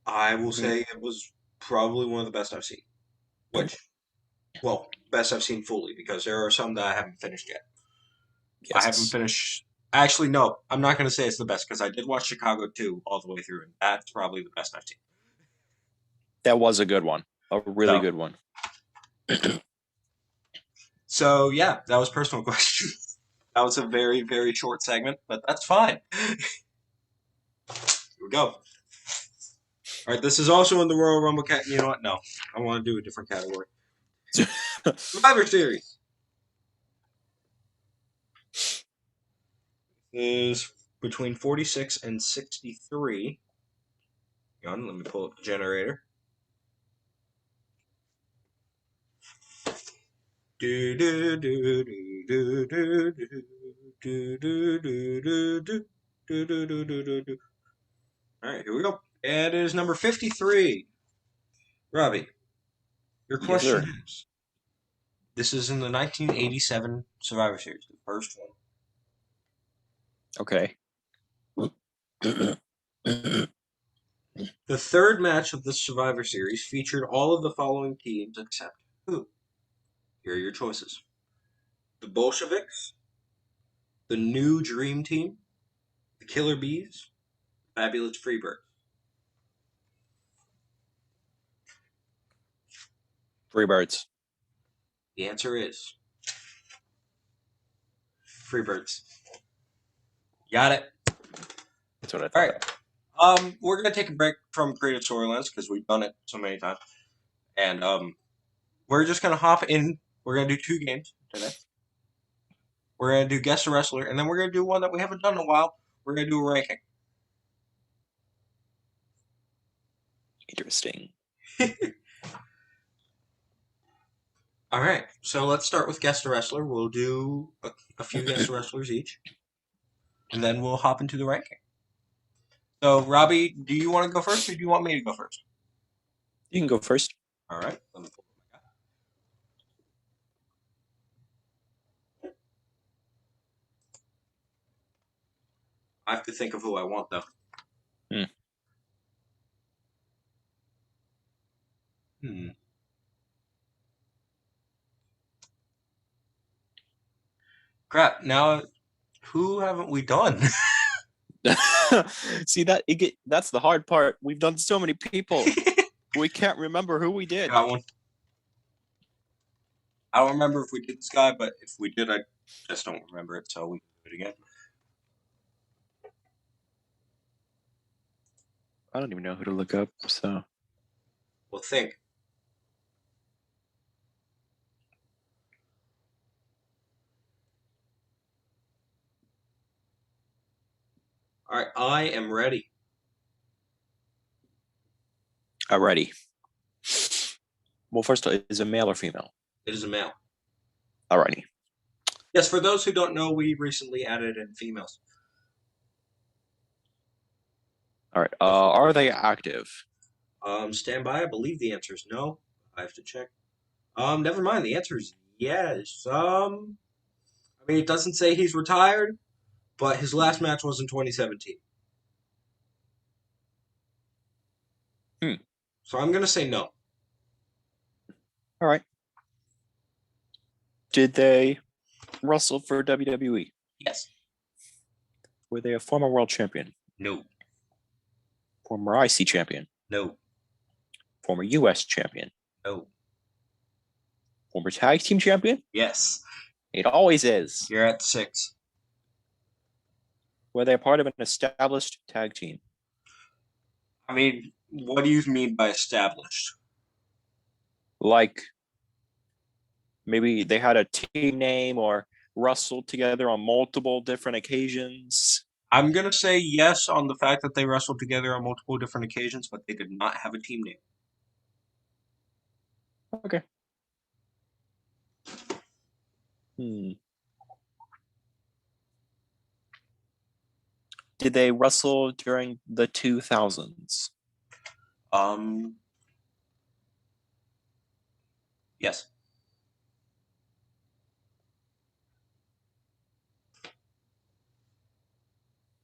I will say it was probably one of the best I've seen. Best I've seen fully, because there are some that I haven't finished yet. Yes. I haven't finished. Actually, no, I'm not going to say it's the best, because I did watch Chicago 2 all the way through, and that's probably the best I've seen. That was a good one. A really good one. So, yeah, that was personal questions. That was a very, very short segment, but that's fine. Here we go. All right, this is also in the Royal Rumble category. You know what? No, I want to do a different category. Survivor Series is between 46 and 63. Hang on, let me pull up the generator. Do do do do do do do do do do do do do do do. All right, here we go. And it is number 53. Robby, your question is: this is in the 1987 Survivor Series, the first one. Okay. The third match of the Survivor Series featured all of the following teams except who? Here are your choices. the Bolsheviks, the New Dream Team, the Killer Bees, Fabulous Freebirds. Freebirds. The answer is Freebirds. Got it. That's what I All thought. right. We're gonna take a break from creative storylines because we've done it so many times, and we're just gonna hop in. We're gonna do 2 games today. We're gonna do guess a wrestler, and then we're gonna do one that we haven't done in a while. We're gonna do a ranking. Interesting. All right, so let's start with guess a wrestler. We'll do a few guess a wrestlers each, and then we'll hop into the ranking. So, Robby, do you want to go first, or do you want me to go first? You can go first. All right. Let me pull up my guy. I have to think of who I want, though. Crap. Now, who haven't we done? See that's the hard part. We've done so many people. We can't remember who we did. Got one. I don't remember if we did this guy, but if we did, I just don't remember it, so we can do it again. I don't even know who to look up, so. Well, think. All right, I am ready. Alrighty. Well, first, is it male or female? It is a male. Alrighty. Yes, for those who don't know, we recently added in females. All right. Are they active? Stand by. I believe the answer is no. I have to check. Never mind. The answer is yes. I mean, it doesn't say he's retired, but his last match was in 2017. So I'm gonna say no. All right. Did they wrestle for WWE? Yes. Were they a former world champion? No. Former IC champion? No. Former US champion? No. Former tag team champion? Yes. It always is. You're at 6. Were they a part of an established tag team? I mean, what do you mean by established? Like maybe they had a team name or wrestled together on multiple different occasions. I'm gonna say yes on the fact that they wrestled together on multiple different occasions, but they did not have a team name. Okay. Did they wrestle during the 2000s? Yes.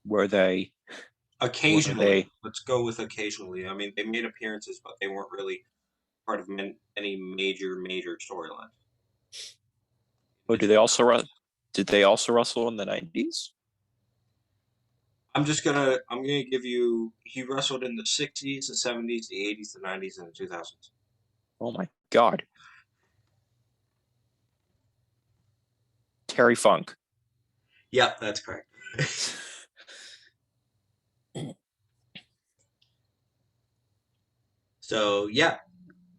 Were they Occasionally. Let's go with occasionally. I mean, they made appearances, but they weren't really part of any major storylines. Oh, did they also wrestle in the 90s? I'm gonna give you. He wrestled in the 60s, the 70s, the 80s, the 90s, and the 2000s. Oh my God. Terry Funk. Yeah, that's correct. So yeah,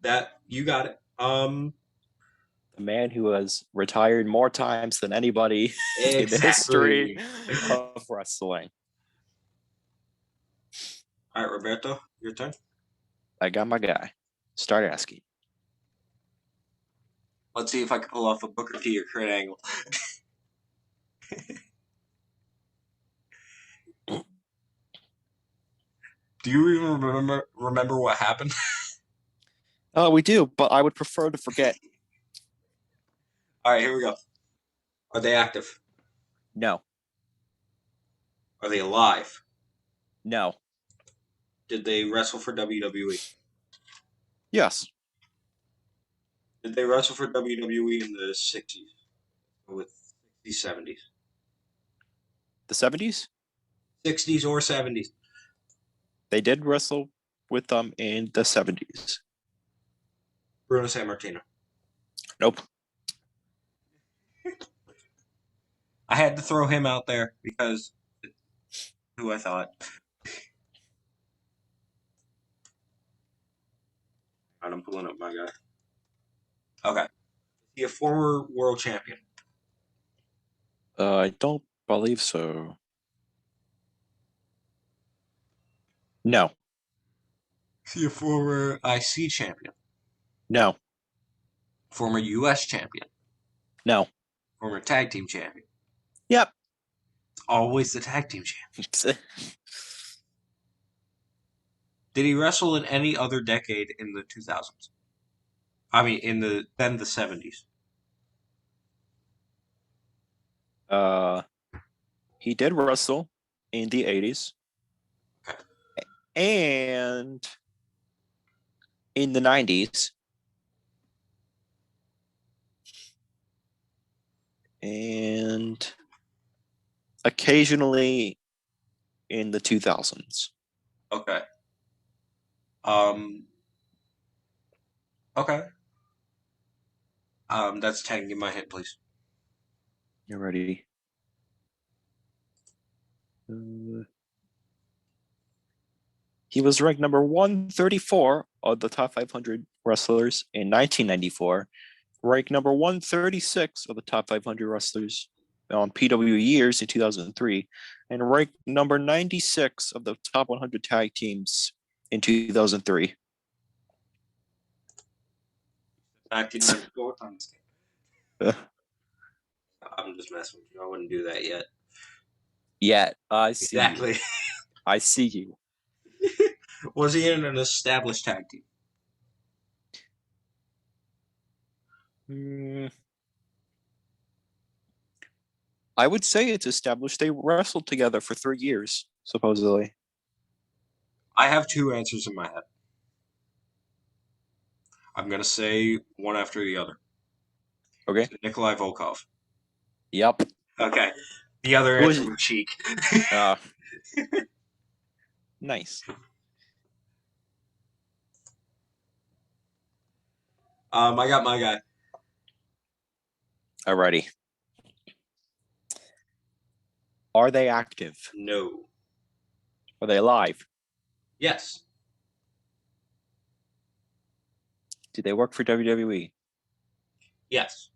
that you got it. The man who has retired more times than anybody exactly. in the history of wrestling. All right, Roberto, your turn. I got my guy. Start asking. Let's see if I can pull off a Booker T or Kurt Angle. Do you even remember what happened? Oh, we do, but I would prefer to forget. All right, here we go. Are they active? No. Are they alive? No. Did they wrestle for WWE? Yes. Did they wrestle for WWE in the 60s? with 60s, 70s. The 70s? 60s or 70s. They did wrestle with them in the 70s. Bruno Sammartino. Nope. I had to throw him out there because who I thought. Right, I'm pulling up my guy. Okay. Is he a former world champion? I don't believe so. No. Is he a former IC champion? No. Former US champion? No. Former tag team champion? Yep. It's always the tag team champion. Did he wrestle in any other decade in the 2000s? I mean, then the 70s. He did wrestle in the 80s. Okay. And in the 90s. And occasionally in the 2000s. Okay. Okay. That's 10. Give my hint, please. You're ready. He was ranked number 134 of the top 500 wrestlers in 1994, ranked number 136 of the top 500 wrestlers on PW Years in 2003, and ranked number 96 of the top 100 tag teams in 2003. 1994. I'm just messing with you. I wouldn't do that yet. Yeah, I see. Exactly. You. I see you. Was he in an established tag team? I would say it's established. They wrestled together for 3 years, supposedly. I have two answers in my head. I'm going to say one after the other. Okay. So Nikolai Volkov. Yep. Okay. The other answer was Cheek. Nice. I got my guy. Alrighty. Are they active? No. Are they alive? Yes. Do they work for WWE? Yes.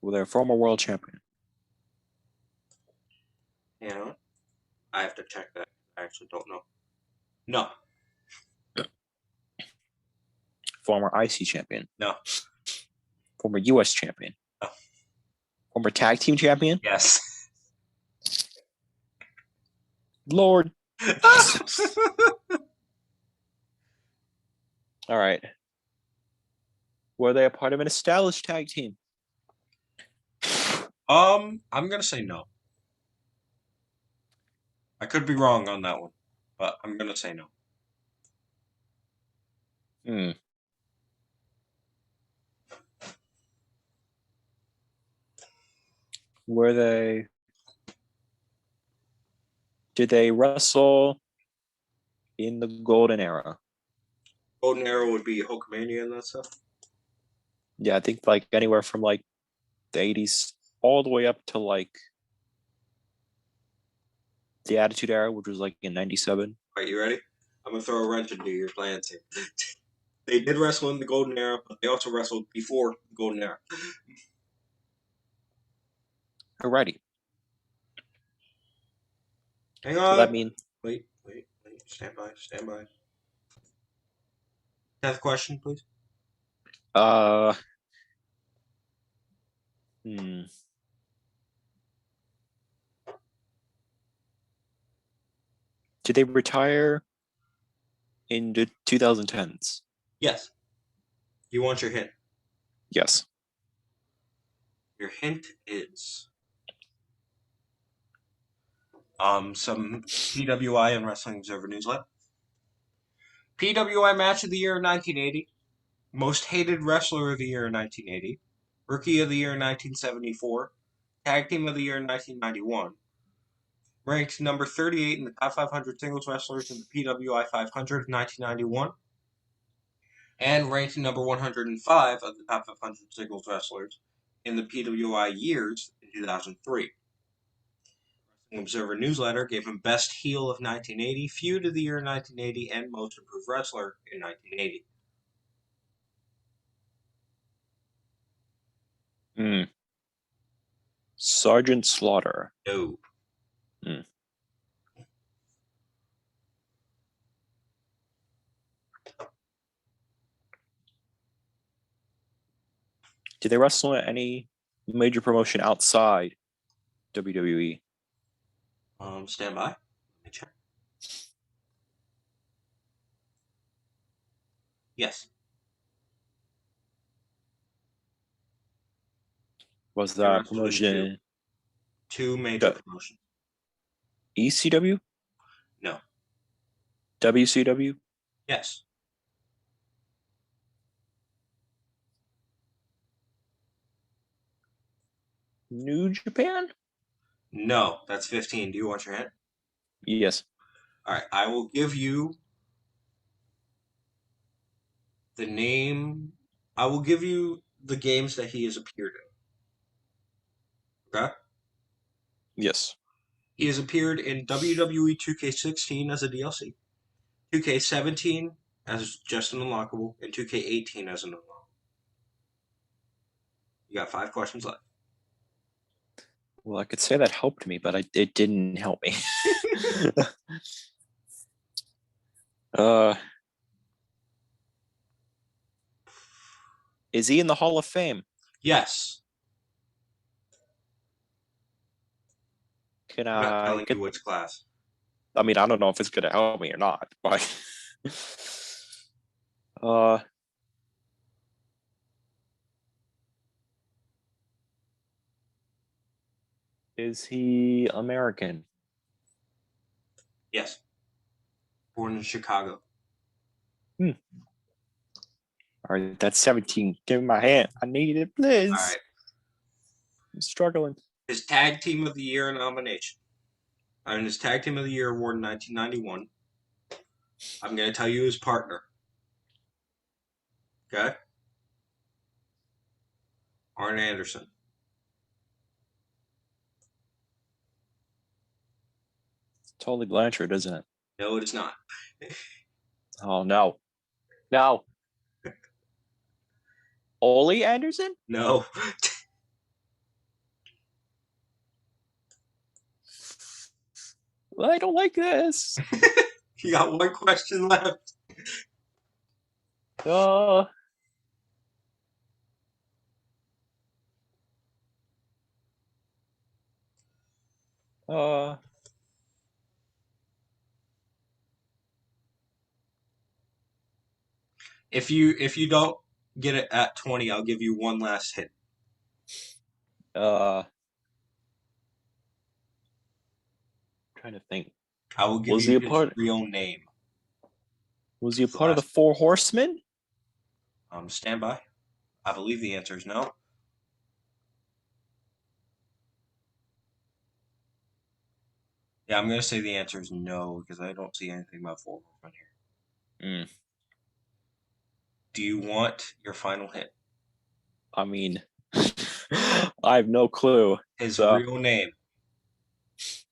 Were they a former world champion? You know, I have to check that. I actually don't know. No. Former IC champion? No. Former US champion? No. Former tag team champion? Yes. Lord. All right. Were they a part of an established tag team? I'm gonna say no. I could be wrong on that one, but I'm gonna say no. Were they? Did they wrestle in the golden era? Golden Era would be Hulkamania and that stuff. Yeah, I think like anywhere from like the 80s all the way up to like the Attitude Era, which was like in 97. All right, you ready? I'm gonna throw a wrench into your plans here. They did wrestle in the Golden Era, but they also wrestled before the Golden Era. Alrighty. Hang on. So that means Wait. Stand by. Have a question, please. Did they retire in the 2010s? Yes. You want your hint? Yes. Your hint is some PWI and Wrestling Observer Newsletter. PWI Match of the Year in 1980. Most Hated Wrestler of the Year in 1980. Rookie of the Year in 1974, Tag Team of the Year in 1991, ranked number 38 in the top 500 singles wrestlers in the PWI 500 in 1991, and ranked number 105 of the top 500 singles wrestlers in the PWI years in 2003. Wrestling Observer Newsletter gave him Best Heel of 1980, Feud of the Year in 1980, and Most Improved Wrestler in 1980. Sergeant Slaughter. No. Did they wrestle at any major promotion outside WWE? Stand by. Let me check. Yes. Was They that wrestled in promotion two major promotions. ECW? No. WCW? Yes. New Japan? No. That's 15. Do you want your hint? Yes. All right. I will give you the name. I will give you the games that he has appeared in. Okay? Yes. He has appeared in WWE 2K16 as a DLC, 2K17 as just an unlockable, and 2K18 as an unlockable. You got 5 questions left. Well, I could say that helped me, but it didn't help me. Is he in the Hall of Fame? Yes. Can I'm not I telling get? you which class. I mean, I don't know if it's gonna help me or not, but is he American? Yes. Born in Chicago. All right, that's 17. Give me my hand. I need it, please. All right. I'm struggling. His Tag Team of the Year nomination. And his Tag Team of the Year award in 1991. I'm going to tell you his partner. Okay? Arn Anderson. It's totally Blanchard, isn't it? No, it is not. Oh no. No. Ole Anderson? No. Well, I don't like this. You got 1 question left. Uh, uh, If you don't get it at 20, I'll give you one last hit. Trying to think. I will give you his real name. Was he a part of the Four Horsemen? Stand by. I believe the answer is no. Yeah, I'm going to say the answer is no because I don't see anything about Four Horsemen here. Do you want your final hit? I mean, I have no clue. His real name is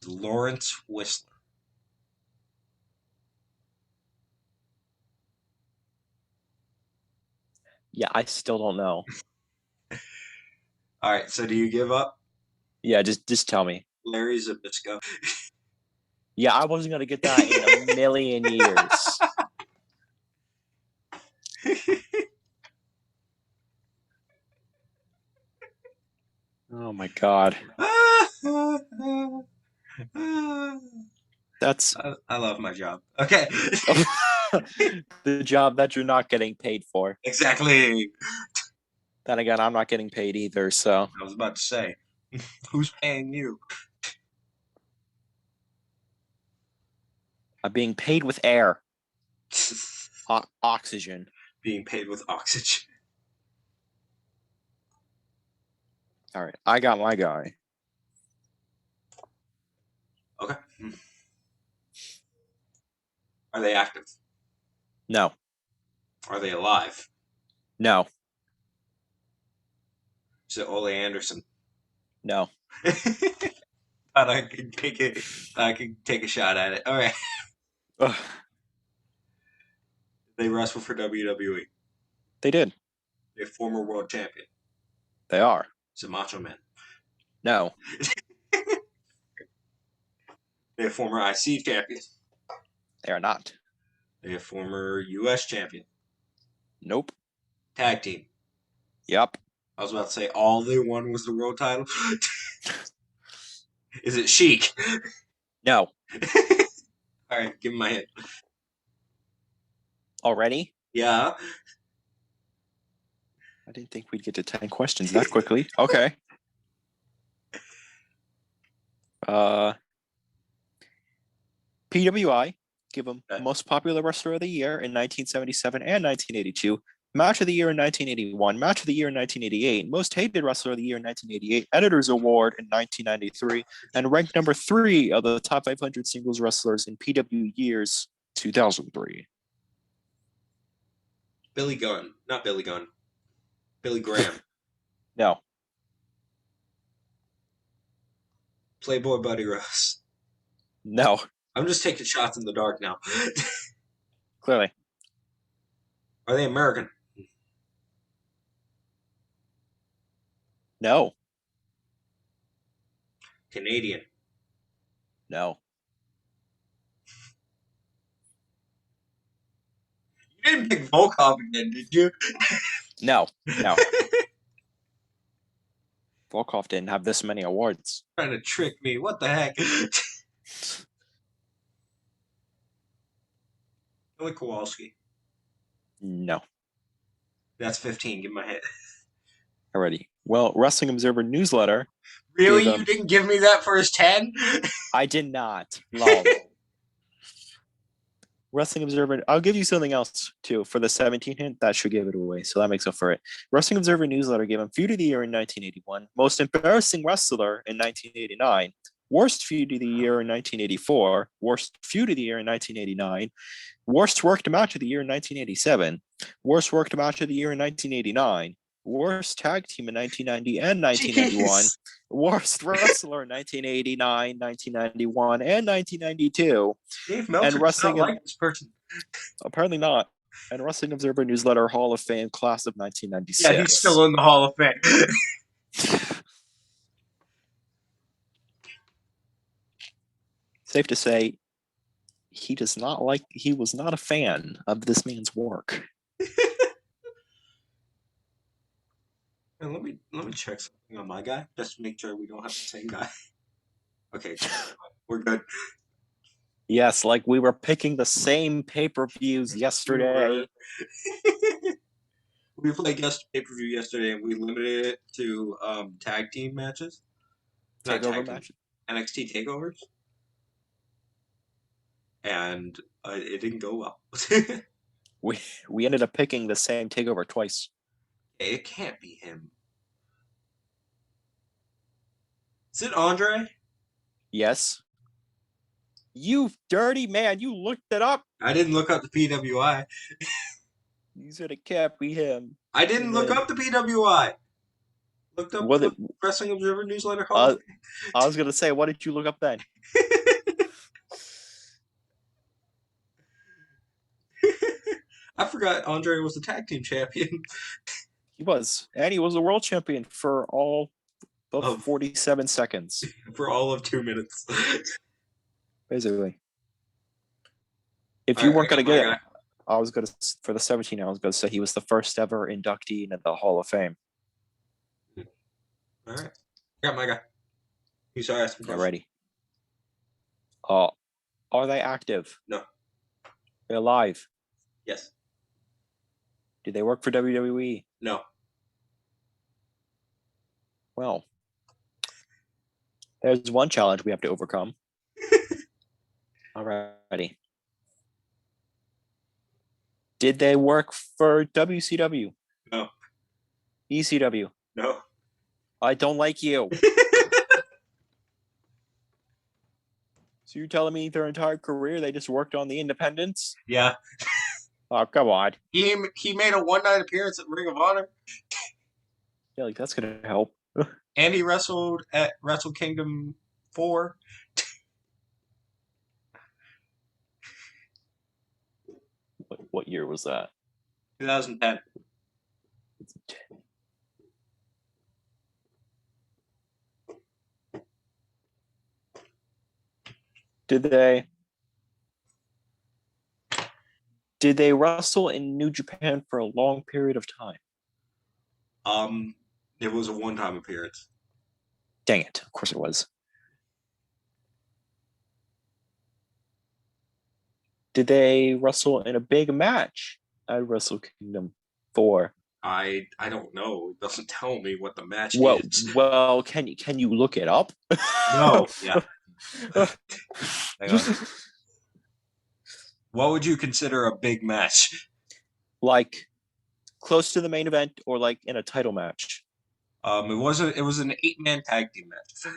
Lawrence Whistler. Yeah, I still don't know. All right, so do you give up? Yeah, just tell me. Larry Zbyszko. Yeah, I wasn't gonna get that in a million years. Oh my god. That's I love my job. Okay. the job that you're not getting paid for. Exactly. Then again, I'm not getting paid either, so. I was about to say, who's paying you? I'm being paid with air. Oxygen. Being paid with oxygen. All right, I got my guy. Okay. Are they active? No. Are they alive? No. Is it Ole Anderson? No. Thought I could take it. I could take a shot at it. All right. Ugh, They wrestle for WWE. they did. They're former world champion. They are. It's a Macho Man. No. They're former IC champion. They are not. They're former US champion. Nope. Tag team. Yep. I was about to say all they won was the world title. Is it Sheik? No. All right, give him my hint. Already? Yeah. I didn't think we'd get to 10 questions that quickly. Okay. PWI, give him Okay. most popular wrestler of the year in 1977 and 1982, match of the year in 1981, match of the year in 1988, most hated wrestler of the year in 1988, editor's award in 1993, and ranked number 3 of the top 500 singles wrestlers in PW years 2003. Billy Gunn. Not Billy Gunn. Billy Graham. No. Playboy Buddy Rose. No. I'm just taking shots in the dark now. Clearly. Are they American? No. Canadian? No. You didn't pick Volkov again, did you? No. No. Volkov didn't have this many awards. Trying to trick me. What the heck? Billy Kowalski. No. That's 15. Give him a hit. Already. Well, Wrestling Observer newsletter. Really? Gave You him- didn't give me that for his 10? I did not. Lol. Wrestling Observer. I'll give you something else too for the 17 hint. That should give it away. So that makes up for it. Wrestling Observer newsletter gave him feud of the year in 1981, most embarrassing wrestler in 1989, worst feud of the year in 1984, worst feud of the year in 1989, worst worked match of the year in 1987, worst worked match of the year in 1989, worst tag team in 1990 and 1991, Jeez. worst wrestler in 1989, 1991, and 1992. Dave Meltzer does Wrestling not like this person. Apparently not. And Wrestling Observer newsletter Hall of Fame class of 1996. Yeah, he's still in the Hall of Fame. Safe to say, he was not a fan of this man's work. And let me check something on my guy, just to make sure we don't have the same guy. Okay, we're good. Yes, like we were picking the same pay-per-views yesterday. We played pay-per-view yesterday, and we limited it to tag team matches. Not Takeover tag team, matches. NXT takeovers. And it didn't go well. We ended up picking the same takeover twice. It can't be him. Is it Andre? Yes. You dirty man, you looked it up. I didn't look up the PWI. You said it can't be him. I didn't look up the PWI. Looked up What the it- Wrestling Observer newsletter. Hall of I was gonna say, what did you look up then? I forgot Andre was the tag team champion. He was. And he was a world champion for all of Of- 47 seconds. For all of 2 minutes. Basically. If All you right, weren't I gonna got my get it, guy. I was gonna for the 17. I was gonna say he was the first ever inductee into the Hall of Fame. All right. I got my guy. You saw asking Get questions. ready. Are they active? No. They're alive. Yes. Do they work for WWE? No. Well, there's one challenge we have to overcome. Alrighty. Did they work for WCW? No. ECW? No. I don't like you. So you're telling me their entire career they just worked on the independents? Yeah. Oh, come on. He made a one-night appearance at Ring of Honor, Yeah, like that's gonna help. and he wrestled at Wrestle Kingdom 4. What year was that? 2010. Did they wrestle in New Japan for a long period of time? It was a one-time appearance. Dang it. Of course it was. Did they wrestle in a big match at Wrestle Kingdom 4? I don't know. It doesn't tell me what the match Well, is. well, can you look it up? No. Yeah. Hang on. What would you consider a big match? Like close to the main event or like in a title match? It was an 8-man tag team match.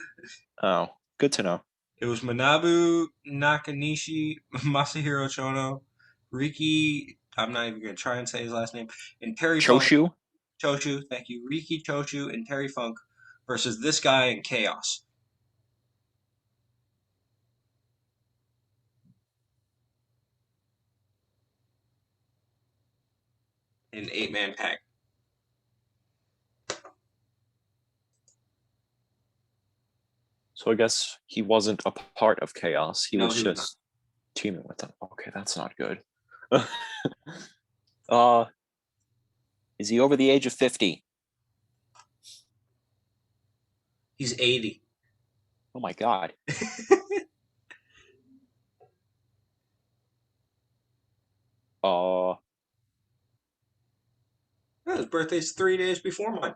Oh, good to know. It was Manabu Nakanishi, Masahiro Chono, Riki. I'm not even gonna try and say his last name. And Terry Funk. Choshu, thank you. Riki Choshu and Terry Funk versus this guy in Chaos. An 8-man tag. So I guess he wasn't a part of Chaos. He was He was just teaming with them. Okay, that's not good. Is he over the age of 50? He's 80. Oh my god. His birthday's 3 days before mine.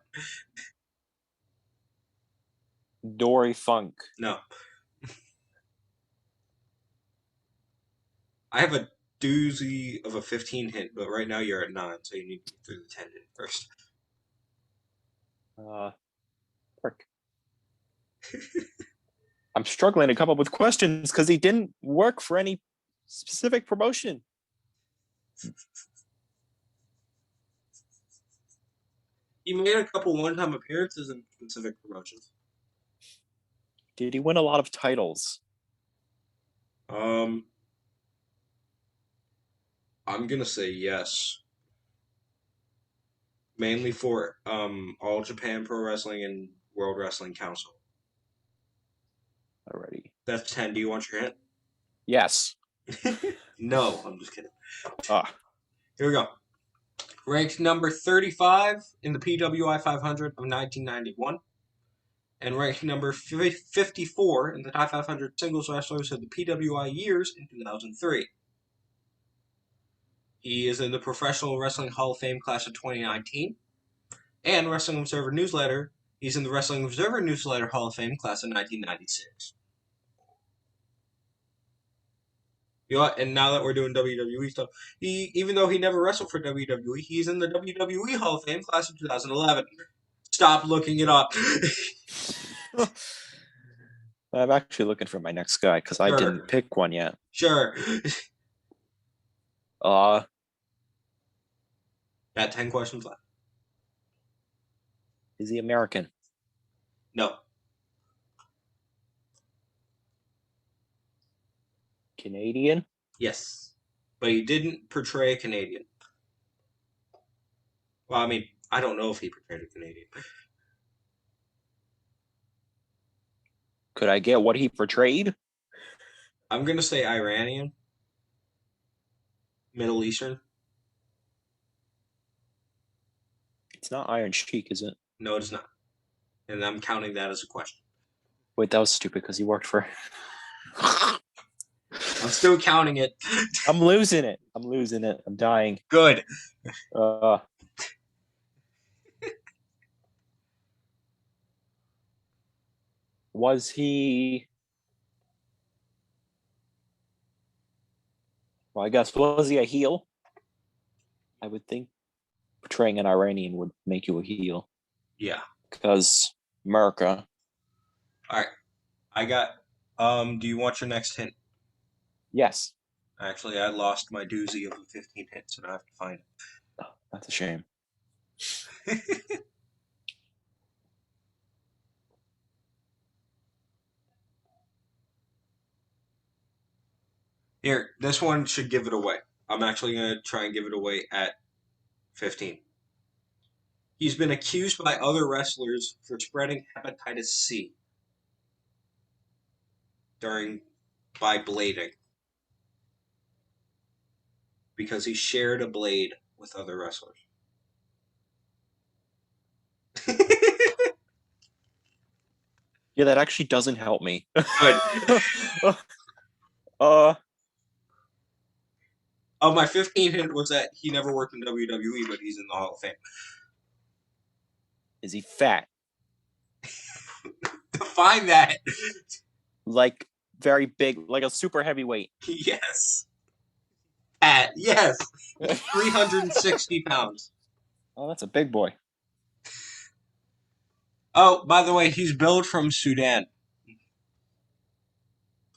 Dory Funk. No. I have a doozy of a 15 hint, but right now you're at 9, so you need to get through the 10 hint first. Frick. I'm struggling to come up with questions because he didn't work for any specific promotion. He made a couple one-time appearances in specific promotions. Did he win a lot of titles? I'm gonna say yes. Mainly for All Japan Pro Wrestling and World Wrestling Council. Already. That's 10. Do you want your hint? Yes. No, I'm just kidding. Here we go. Ranked number 35 in the PWI 500 of 1991. And ranked number 54 in the top 500 singles wrestlers of the PWI years in 2003. He is in the Professional Wrestling Hall of Fame class of 2019. And Wrestling Observer Newsletter, he's in the Wrestling Observer Newsletter Hall of Fame class of 1996. You know what? And now that we're doing WWE stuff, even though he never wrestled for WWE, he's in the WWE Hall of Fame class of 2011. Stop looking it up. I'm actually looking for my next guy because I didn't pick one yet. Sure. Got 10 questions left. Is he American? No. Canadian? Yes. But he didn't portray a Canadian. Well, I mean, I don't know if he portrayed a Canadian. Could I get what he portrayed? I'm going to say Iranian. Middle Eastern. It's not Iron Sheik, is it? No, it's not. And I'm counting that as a question. Wait, that was stupid because he worked for... I'm still counting it. I'm losing it. I'm dying. Good. Was he... Well, I guess, was he a heel? I would think portraying an Iranian would make you a heel. Yeah. Because America. All right. I got. Do you want your next hint? Yes. Actually, I lost my doozy of the 15 hints, and I have to find Oh, that's a shame. it. Here, this one should give it away. I'm actually gonna try and give it away at 15. He's been accused by other wrestlers for spreading hepatitis C during by blading because he shared a blade with other wrestlers. Yeah, that actually doesn't help me. Good. uh, Oh, my 15 hint was that he never worked in WWE, but he's in the Hall of Fame. is he fat? Define that. Like very big, like a super heavyweight? Yes. At yes. 360 pounds. Oh, that's a big boy. Oh, by the way, he's billed from Sudan.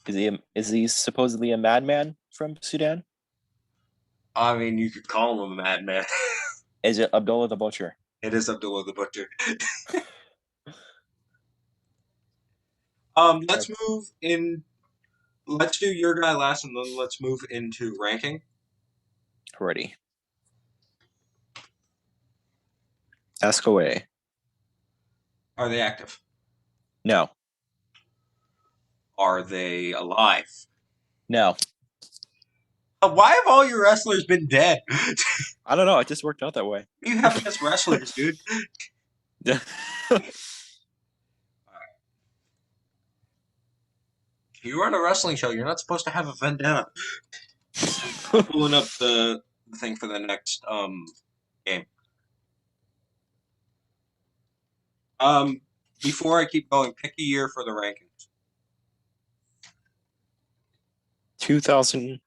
Is he supposedly a madman from Sudan? I mean, you could call him a madman. Is it Abdullah the Butcher? It is Abdullah the Butcher. Let's move in. Let's do your guy last, and then let's move into ranking. Ready. Ask away. Are they active? No. Are they alive? No. Why have all your wrestlers been dead? I don't know. It just worked out that way. You have against wrestlers, dude. You run a wrestling show. You're not supposed to have a vendetta. I'm pulling up the thing for the next game. Before I keep going, pick a year for the rankings. 2018.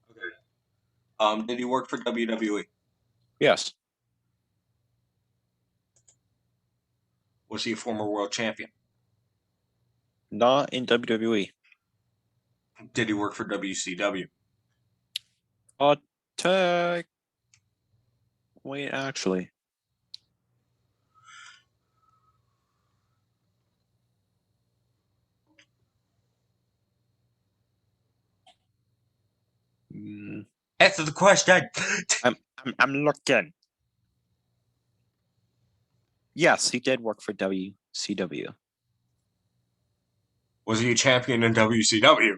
Okay. Did he work for WWE? Yes. Was he a former world champion? Not in WWE. Did he work for WCW? Tech. Wait, actually. Answer the question. I'm looking. Yes, he did work for WCW. Was he a champion in WCW?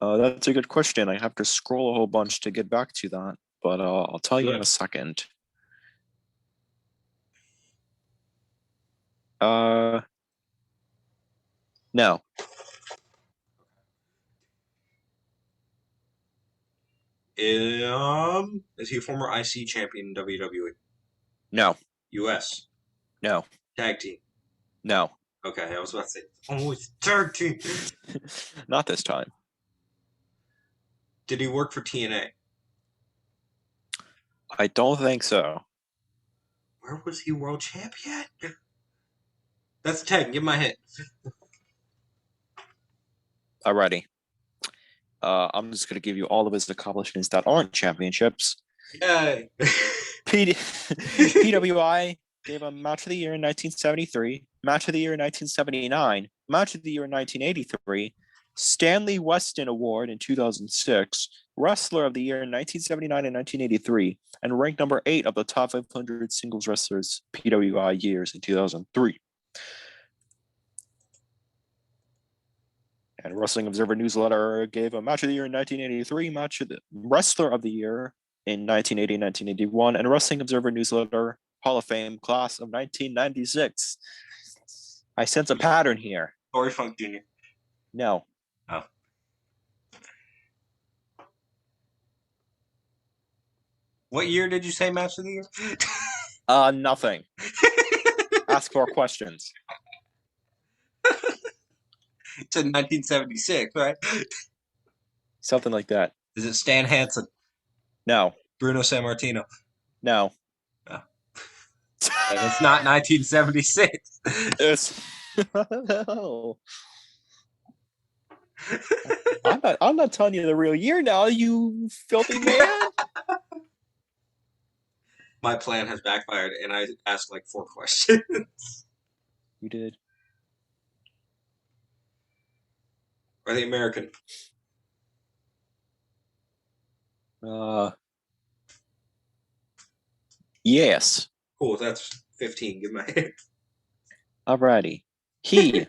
That's a good question. I have to scroll a whole bunch to get back to that, but I'll tell you in a second. No. Is he a former IC champion in WWE? No. US? No. Tag team? No. Okay, I was about to say, oh, it's tag team. Not this time. Did he work for TNA? I don't think so. Where was he world champion? That's 10. Give my hint. Alrighty. I'm just gonna give you all of his accomplishments that aren't championships. Yay. PWI gave him Match of the Year in 1973, Match of the Year in 1979, Match of the Year in 1983, Stanley Weston Award in 2006, Wrestler of the Year in 1979 and 1983, and ranked number 8 of the top 500 singles wrestlers PWI years in 2003. And Wrestling Observer Newsletter gave a Match of the Year in 1983, Match of the Wrestler of the Year in 1980 and 1981, and Wrestling Observer Newsletter Hall of Fame class of 1996. I sense a pattern here. Dory Funk Jr. No. Oh. What year did you say Match of the Year? Nothing. Ask more questions. It's in 1976, right? Something like that. Is it Stan Hansen? No. Bruno Sammartino. No. No. And it's not 1976. It's no. I'm not telling you the real year now, you filthy man. My plan has backfired, and I asked like 4 questions. You did. Are they American? Yes. Cool, that's 15. Give my hand. Alrighty. He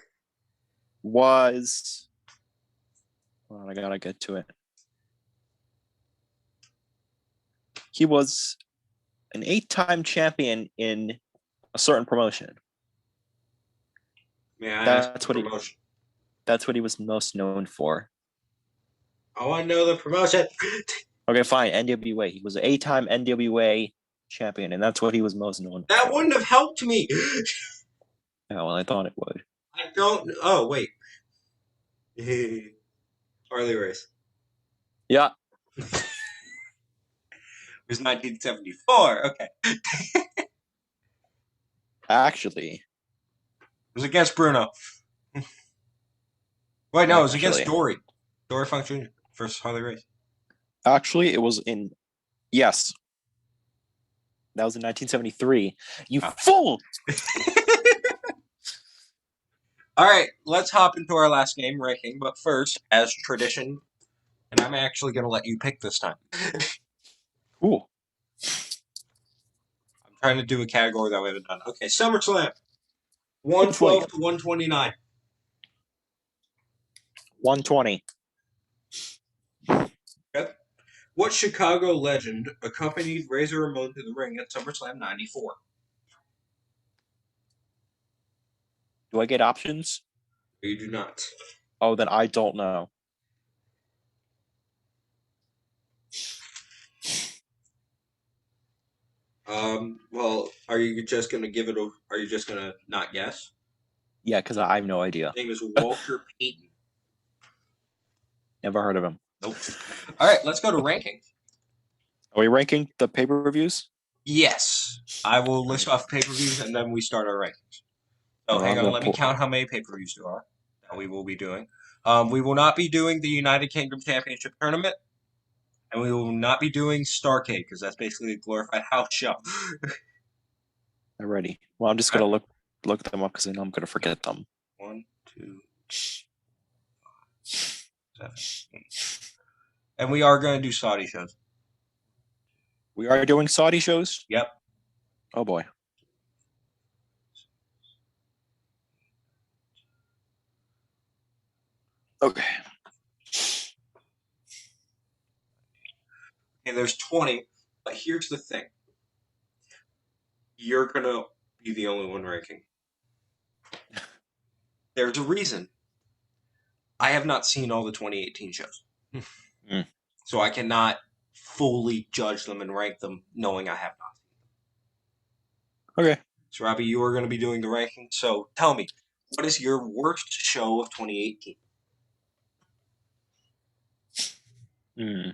was. Well, I gotta get to it. He was an 8-time champion in a certain promotion. May I ask That's the what promotion? that's what he was most known for. I want to know the promotion. Okay, fine. NWA. He was an 8-time NWA champion, and that's what he was most known That for. wouldn't have helped me. Yeah, well, I thought it would. I don't. Oh wait. Harley Race. Yeah. It was 1974. Okay. Actually. It was against Bruno. Wait, no, it was against Dory. Dory Funk Jr. versus Harley Race. Actually, it was in. Yes. That was in 1973. You fool! All right, let's hop into our last game ranking. But first, as tradition, and I'm actually going to let you pick this time. Cool. I'm trying to do a category that we haven't done. Okay, SummerSlam. 112 to 129. 120. Okay. What Chicago legend accompanied Razor Ramon to the ring at SummerSlam 94? Do I get options? You do not. Oh, then I don't know. Well, are you just going to give it a... Are you just going to not guess? Yeah, because I have no idea. His name is Walter Payton. Never heard of him. Nope. All right, let's go to rankings. Are we ranking the pay-per-views? Yes. I will list off pay-per-views, and then we start our rankings. So hang on, let me count how many pay-per-views there are that we will be doing. We will not be doing the United Kingdom Championship Tournament, and we will not be doing Starrcade, because that's basically a glorified house show. Alrighty. Well, I'm just going to look them up because I know I'm going to forget them. 1, 2, 5, 7, 8. And we are going to do Saudi shows. We are doing Saudi shows? Yep. Oh, boy. Okay. And there's 20, but here's the thing. You're going to be the only one ranking. There's a reason. I have not seen all the 2018 shows. So I cannot fully judge them and rank them knowing I have not seen them. Okay. So, Robby, you are going to be doing the ranking. So tell me, what is your worst show of 2018? You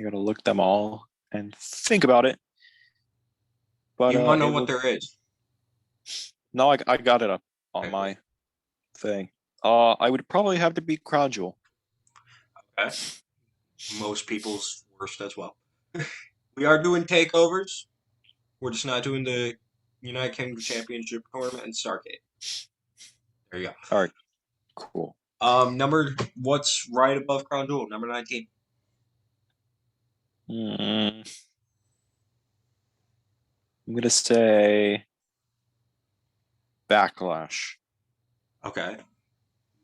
got to look them all and think about it. But you want to know what there is? No, I got it up on my thing. I would probably have to be Crown Jewel. Okay. Most people's worst as well. We are doing takeovers. We're just not doing the United Kingdom Championship Tournament and Starrcade. There you go. All right. Cool. What's right above Crown Jewel? Number 19. I'm going to say Backlash. Okay.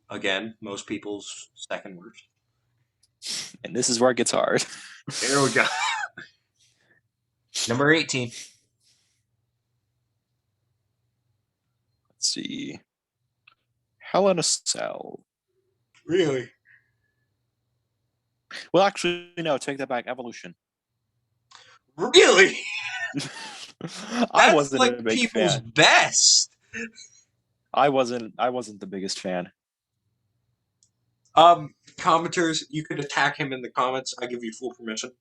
Again, most people's second worst. And this is where it gets hard. There we go. Number 18. Let's see. Hell in a Cell. Really? Well, actually, no. Take that back. Evolution. Really? I wasn't like a big people's fan. best. I wasn't the biggest fan. Commenters, you could attack him in the comments. I give you full permission.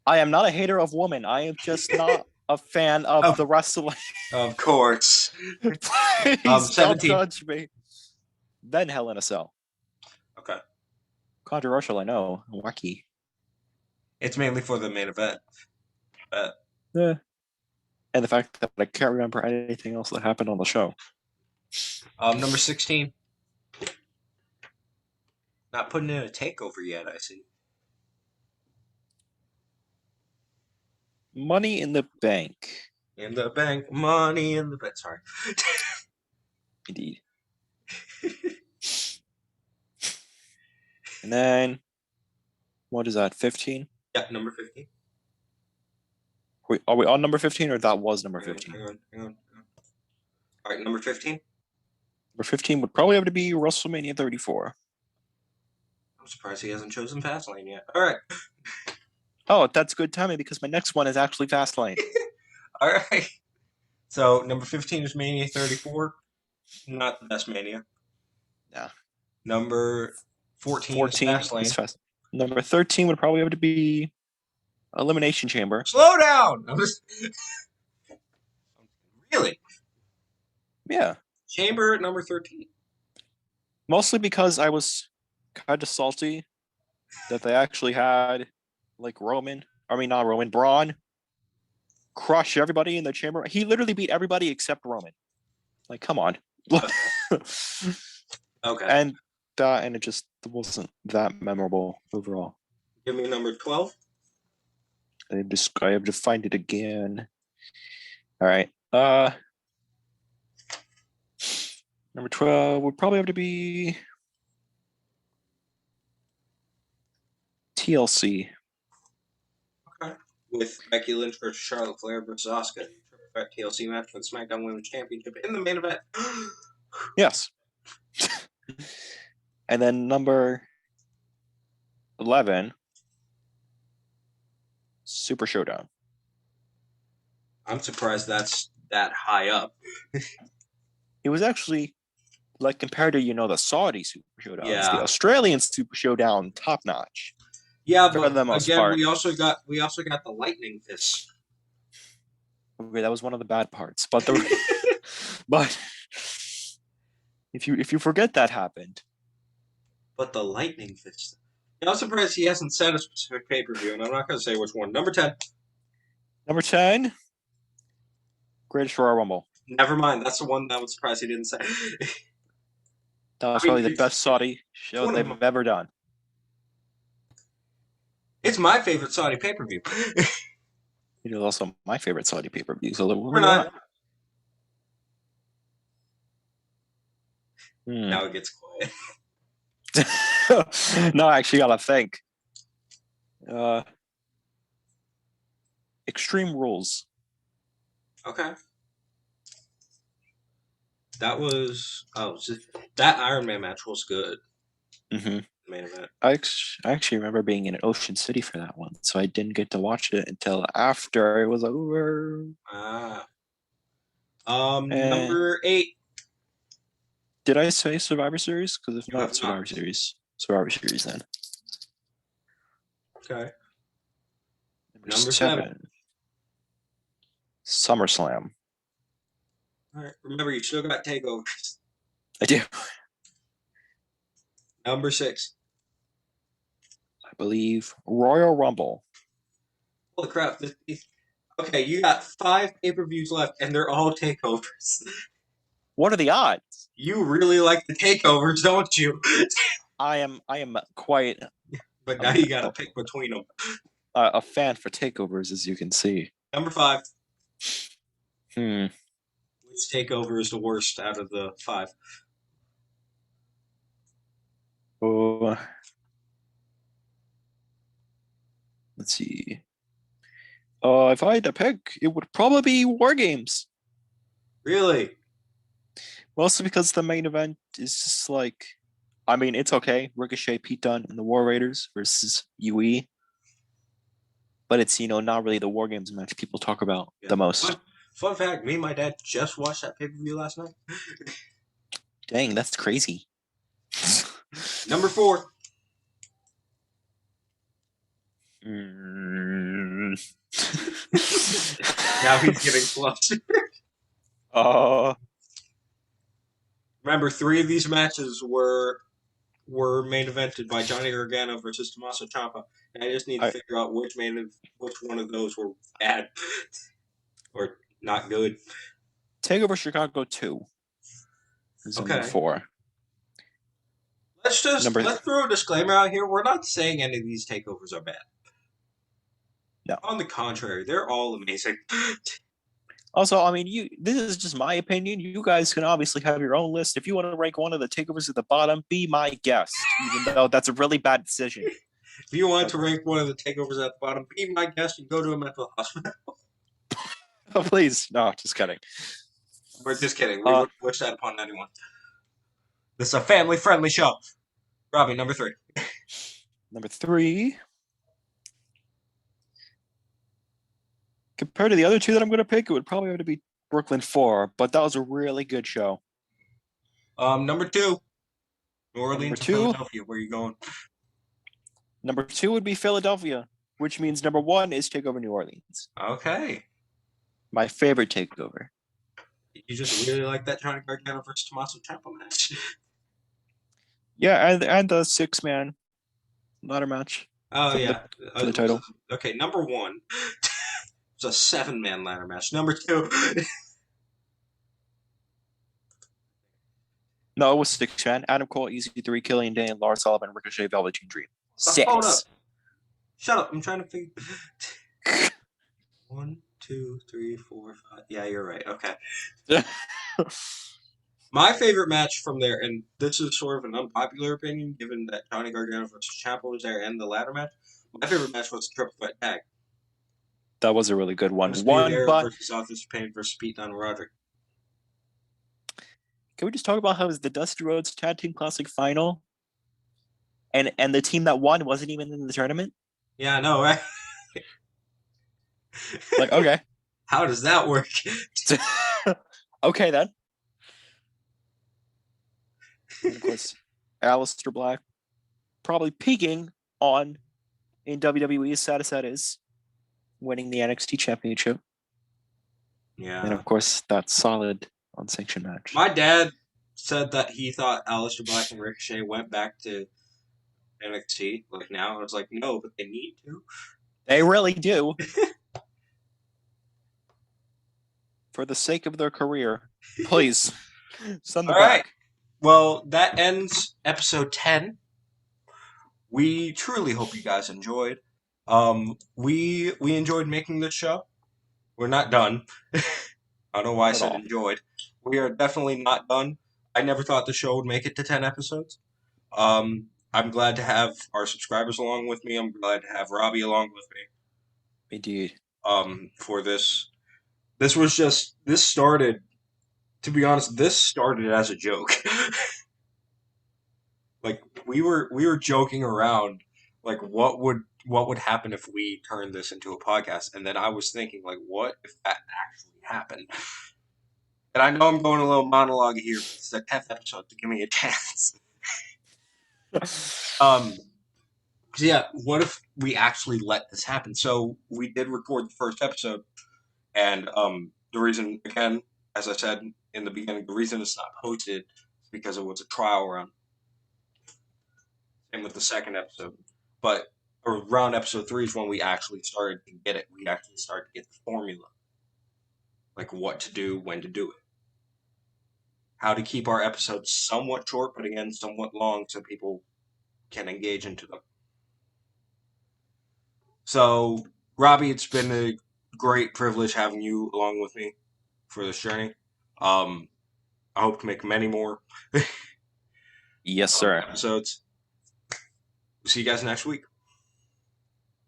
I am not a hater of women. I am just not a fan of the wrestling. Of course. Please don't 17. judge me. Then Hell in a Cell. Okay. Controversial, I know. Wacky. It's mainly for the main event. Yeah. And the fact that I can't remember anything else that happened on the show. Number 16. Not putting in a takeover yet, I see. Money in the Bank. In the bank, money in the bank. Sorry. Indeed. And then, what is that, 15? Yeah, number 15. Are we on number 15 or that was number 15? Hang on. All right, number 15. Number 15 would probably have to be WrestleMania 34. I'm surprised he hasn't chosen Fastlane yet. All right. Oh, that's good timing because my next one is actually Fastlane. All right. So number 15 is Mania 34. Not the best Mania. Yeah. Number 14 is Fastlane. Number 13 would probably have to be Elimination Chamber. Slow down! Really? Yeah. Chamber at number 13. Mostly because I was kind of salty that they actually had like Braun crush everybody in the chamber. He literally beat everybody except Roman. Like, come on. Okay. And it just wasn't that memorable overall. Give me number 12. I have to find it again. All right. Number 12 would probably have to be TLC. Okay. With Becky Lynch versus Charlotte Flair versus Asuka. TLC match for the Smackdown Women's Championship in the main event. Yes. And then number 11, Super Showdown. I'm surprised that's that high up. It was actually like compared to the Saudi Super Showdown, Yeah. the Australian Super Showdown, top notch. Yeah, For but the most again, part. we also got the lightning fist. Okay, that was one of the bad parts, but but if you forget that happened. But the lightning fist. I'm surprised he hasn't said a specific pay-per-view, and I'm not going to say which one. Number 10. Number 10, Greatest Royal Rumble. Never mind. That's the one that I was surprised he didn't say. That was probably the best Saudi show they've ever done. It's my favorite Saudi pay-per-view. It is also my favorite Saudi pay-per-view. So we're not. Now it gets quiet. No, I actually gotta think. Extreme Rules. Okay. That was that Iron Man match was good. Mm-hmm. Main event. I actually remember being in Ocean City for that one, so I didn't get to watch it until after it was over. Number 8. Did I say Survivor Series? Because if not, Survivor Series then. Okay. Number 7. SummerSlam. All right. Remember, you still got takeovers. I do. Number 6. I believe Royal Rumble. Holy crap. Okay, you got 5 pay-per-views left, and they're all takeovers. What are the odds? You really like the takeovers, don't you? I am quite... But now you got to pick between them. A fan for takeovers, as you can see. Number 5. Which takeover is the worst out of the 5? Oh, let's see. If I had to pick, it would probably be War Games. Really? Mostly because the main event is just like, I mean, it's okay. Ricochet, Pete Dunne, and the War Raiders versus Wwe. But it's, not really the War Games match people talk about the most. Fun fact: me and my dad just watched that pay-per-view last night. Dang, that's crazy. Number 4. Now he's getting flustered. Remember, 3 of these matches were main evented by Johnny Gargano versus Tommaso Ciampa, and I just need to figure out which one of those were bad or not good. TakeOver Chicago 2 is number 4. Let's throw a disclaimer out here. We're not saying any of these takeovers are bad. No. On the contrary, they're all amazing. Also, I mean, this is just my opinion. You guys can obviously have your own list. If you want to rank one of the takeovers at the bottom, be my guest, even though that's a really bad decision. If you want to rank one of the takeovers at the bottom, be my guest and go to a mental hospital. Oh, please. No, just kidding. We're just kidding. We wouldn't wish that upon anyone. This is a family-friendly show. Robby, number 3. Number 3. Compared to the other 2 that I'm going to pick, it would probably have to be Brooklyn 4, but that was a really good show. Number 2. New Orleans to Philadelphia. Where are you going? Number 2 would be Philadelphia, which means number 1 is TakeOver New Orleans. Okay. My favorite takeover. You just really like that Johnny Gargano versus Tommaso Ciampa match. Yeah, and the 6-man ladder match. Oh, yeah. For the title. Okay, number 1. It's a 7-man ladder match. Number 2. No, it was 6-man. Adam Cole, EC3, Killian Dane, Lars Sullivan, Ricochet, Velveteen Dream. 6. Hold up. Shut up. I'm trying to figure. 1, 2, 3, 4, 5. Yeah, you're right. Okay. My favorite match from there, and this is sort of an unpopular opinion, given that Johnny Gargano versus Ciampa was there and the ladder match. My favorite match was the triple threat tag. That was a really good one. Versus Authors of Pain versus Pete Dunne and Roderick. Can we just talk about how it was the Dusty Rhodes Tag Team Classic final? And the team that won wasn't even in the tournament? Yeah, I know, right? Like, okay. How does that work? Okay, then. And of course, Aleister Black probably peaking in WWE, as sad as that is, winning the NXT Championship. Yeah. And of course, that solid unsanctioned match. My dad said that he thought Aleister Black and Ricochet went back to NXT like now. I was like, no, but they need to. They really do. For the sake of their career, please send them back. Right. Well, that ends episode 10. We truly hope you guys enjoyed. We enjoyed making this show. We're not done. I don't know why I said enjoyed. We are definitely not done. I never thought the show would make it to 10 episodes. I'm glad to have our subscribers along with me. I'm glad to have Robby along with me. Indeed. For this. This started, to be honest, this started as a joke. Like, we were joking around, like, what would happen if we turned this into a podcast? And then I was thinking, like, what if that actually happened? And I know I'm going a little monologue here, but it's the 10th episode, to give me a chance. Yeah, what if we actually let this happen? So we did record the first episode, and the reason, again, as I said in the beginning, the reason it's not posted is because it was a trial run. Same with the second episode. But around episode 3 is when we actually started to get it. We actually started to get the formula. Like what to do, when to do it. How to keep our episodes somewhat short, but again, somewhat long so people can engage into them. So, Robby, it's been a great privilege having you along with me for this journey. I hope to make many more. Yes, sir. Episodes. We'll see you guys next week.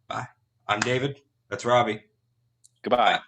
Bye. I'm David. That's Robby. Goodbye. Bye.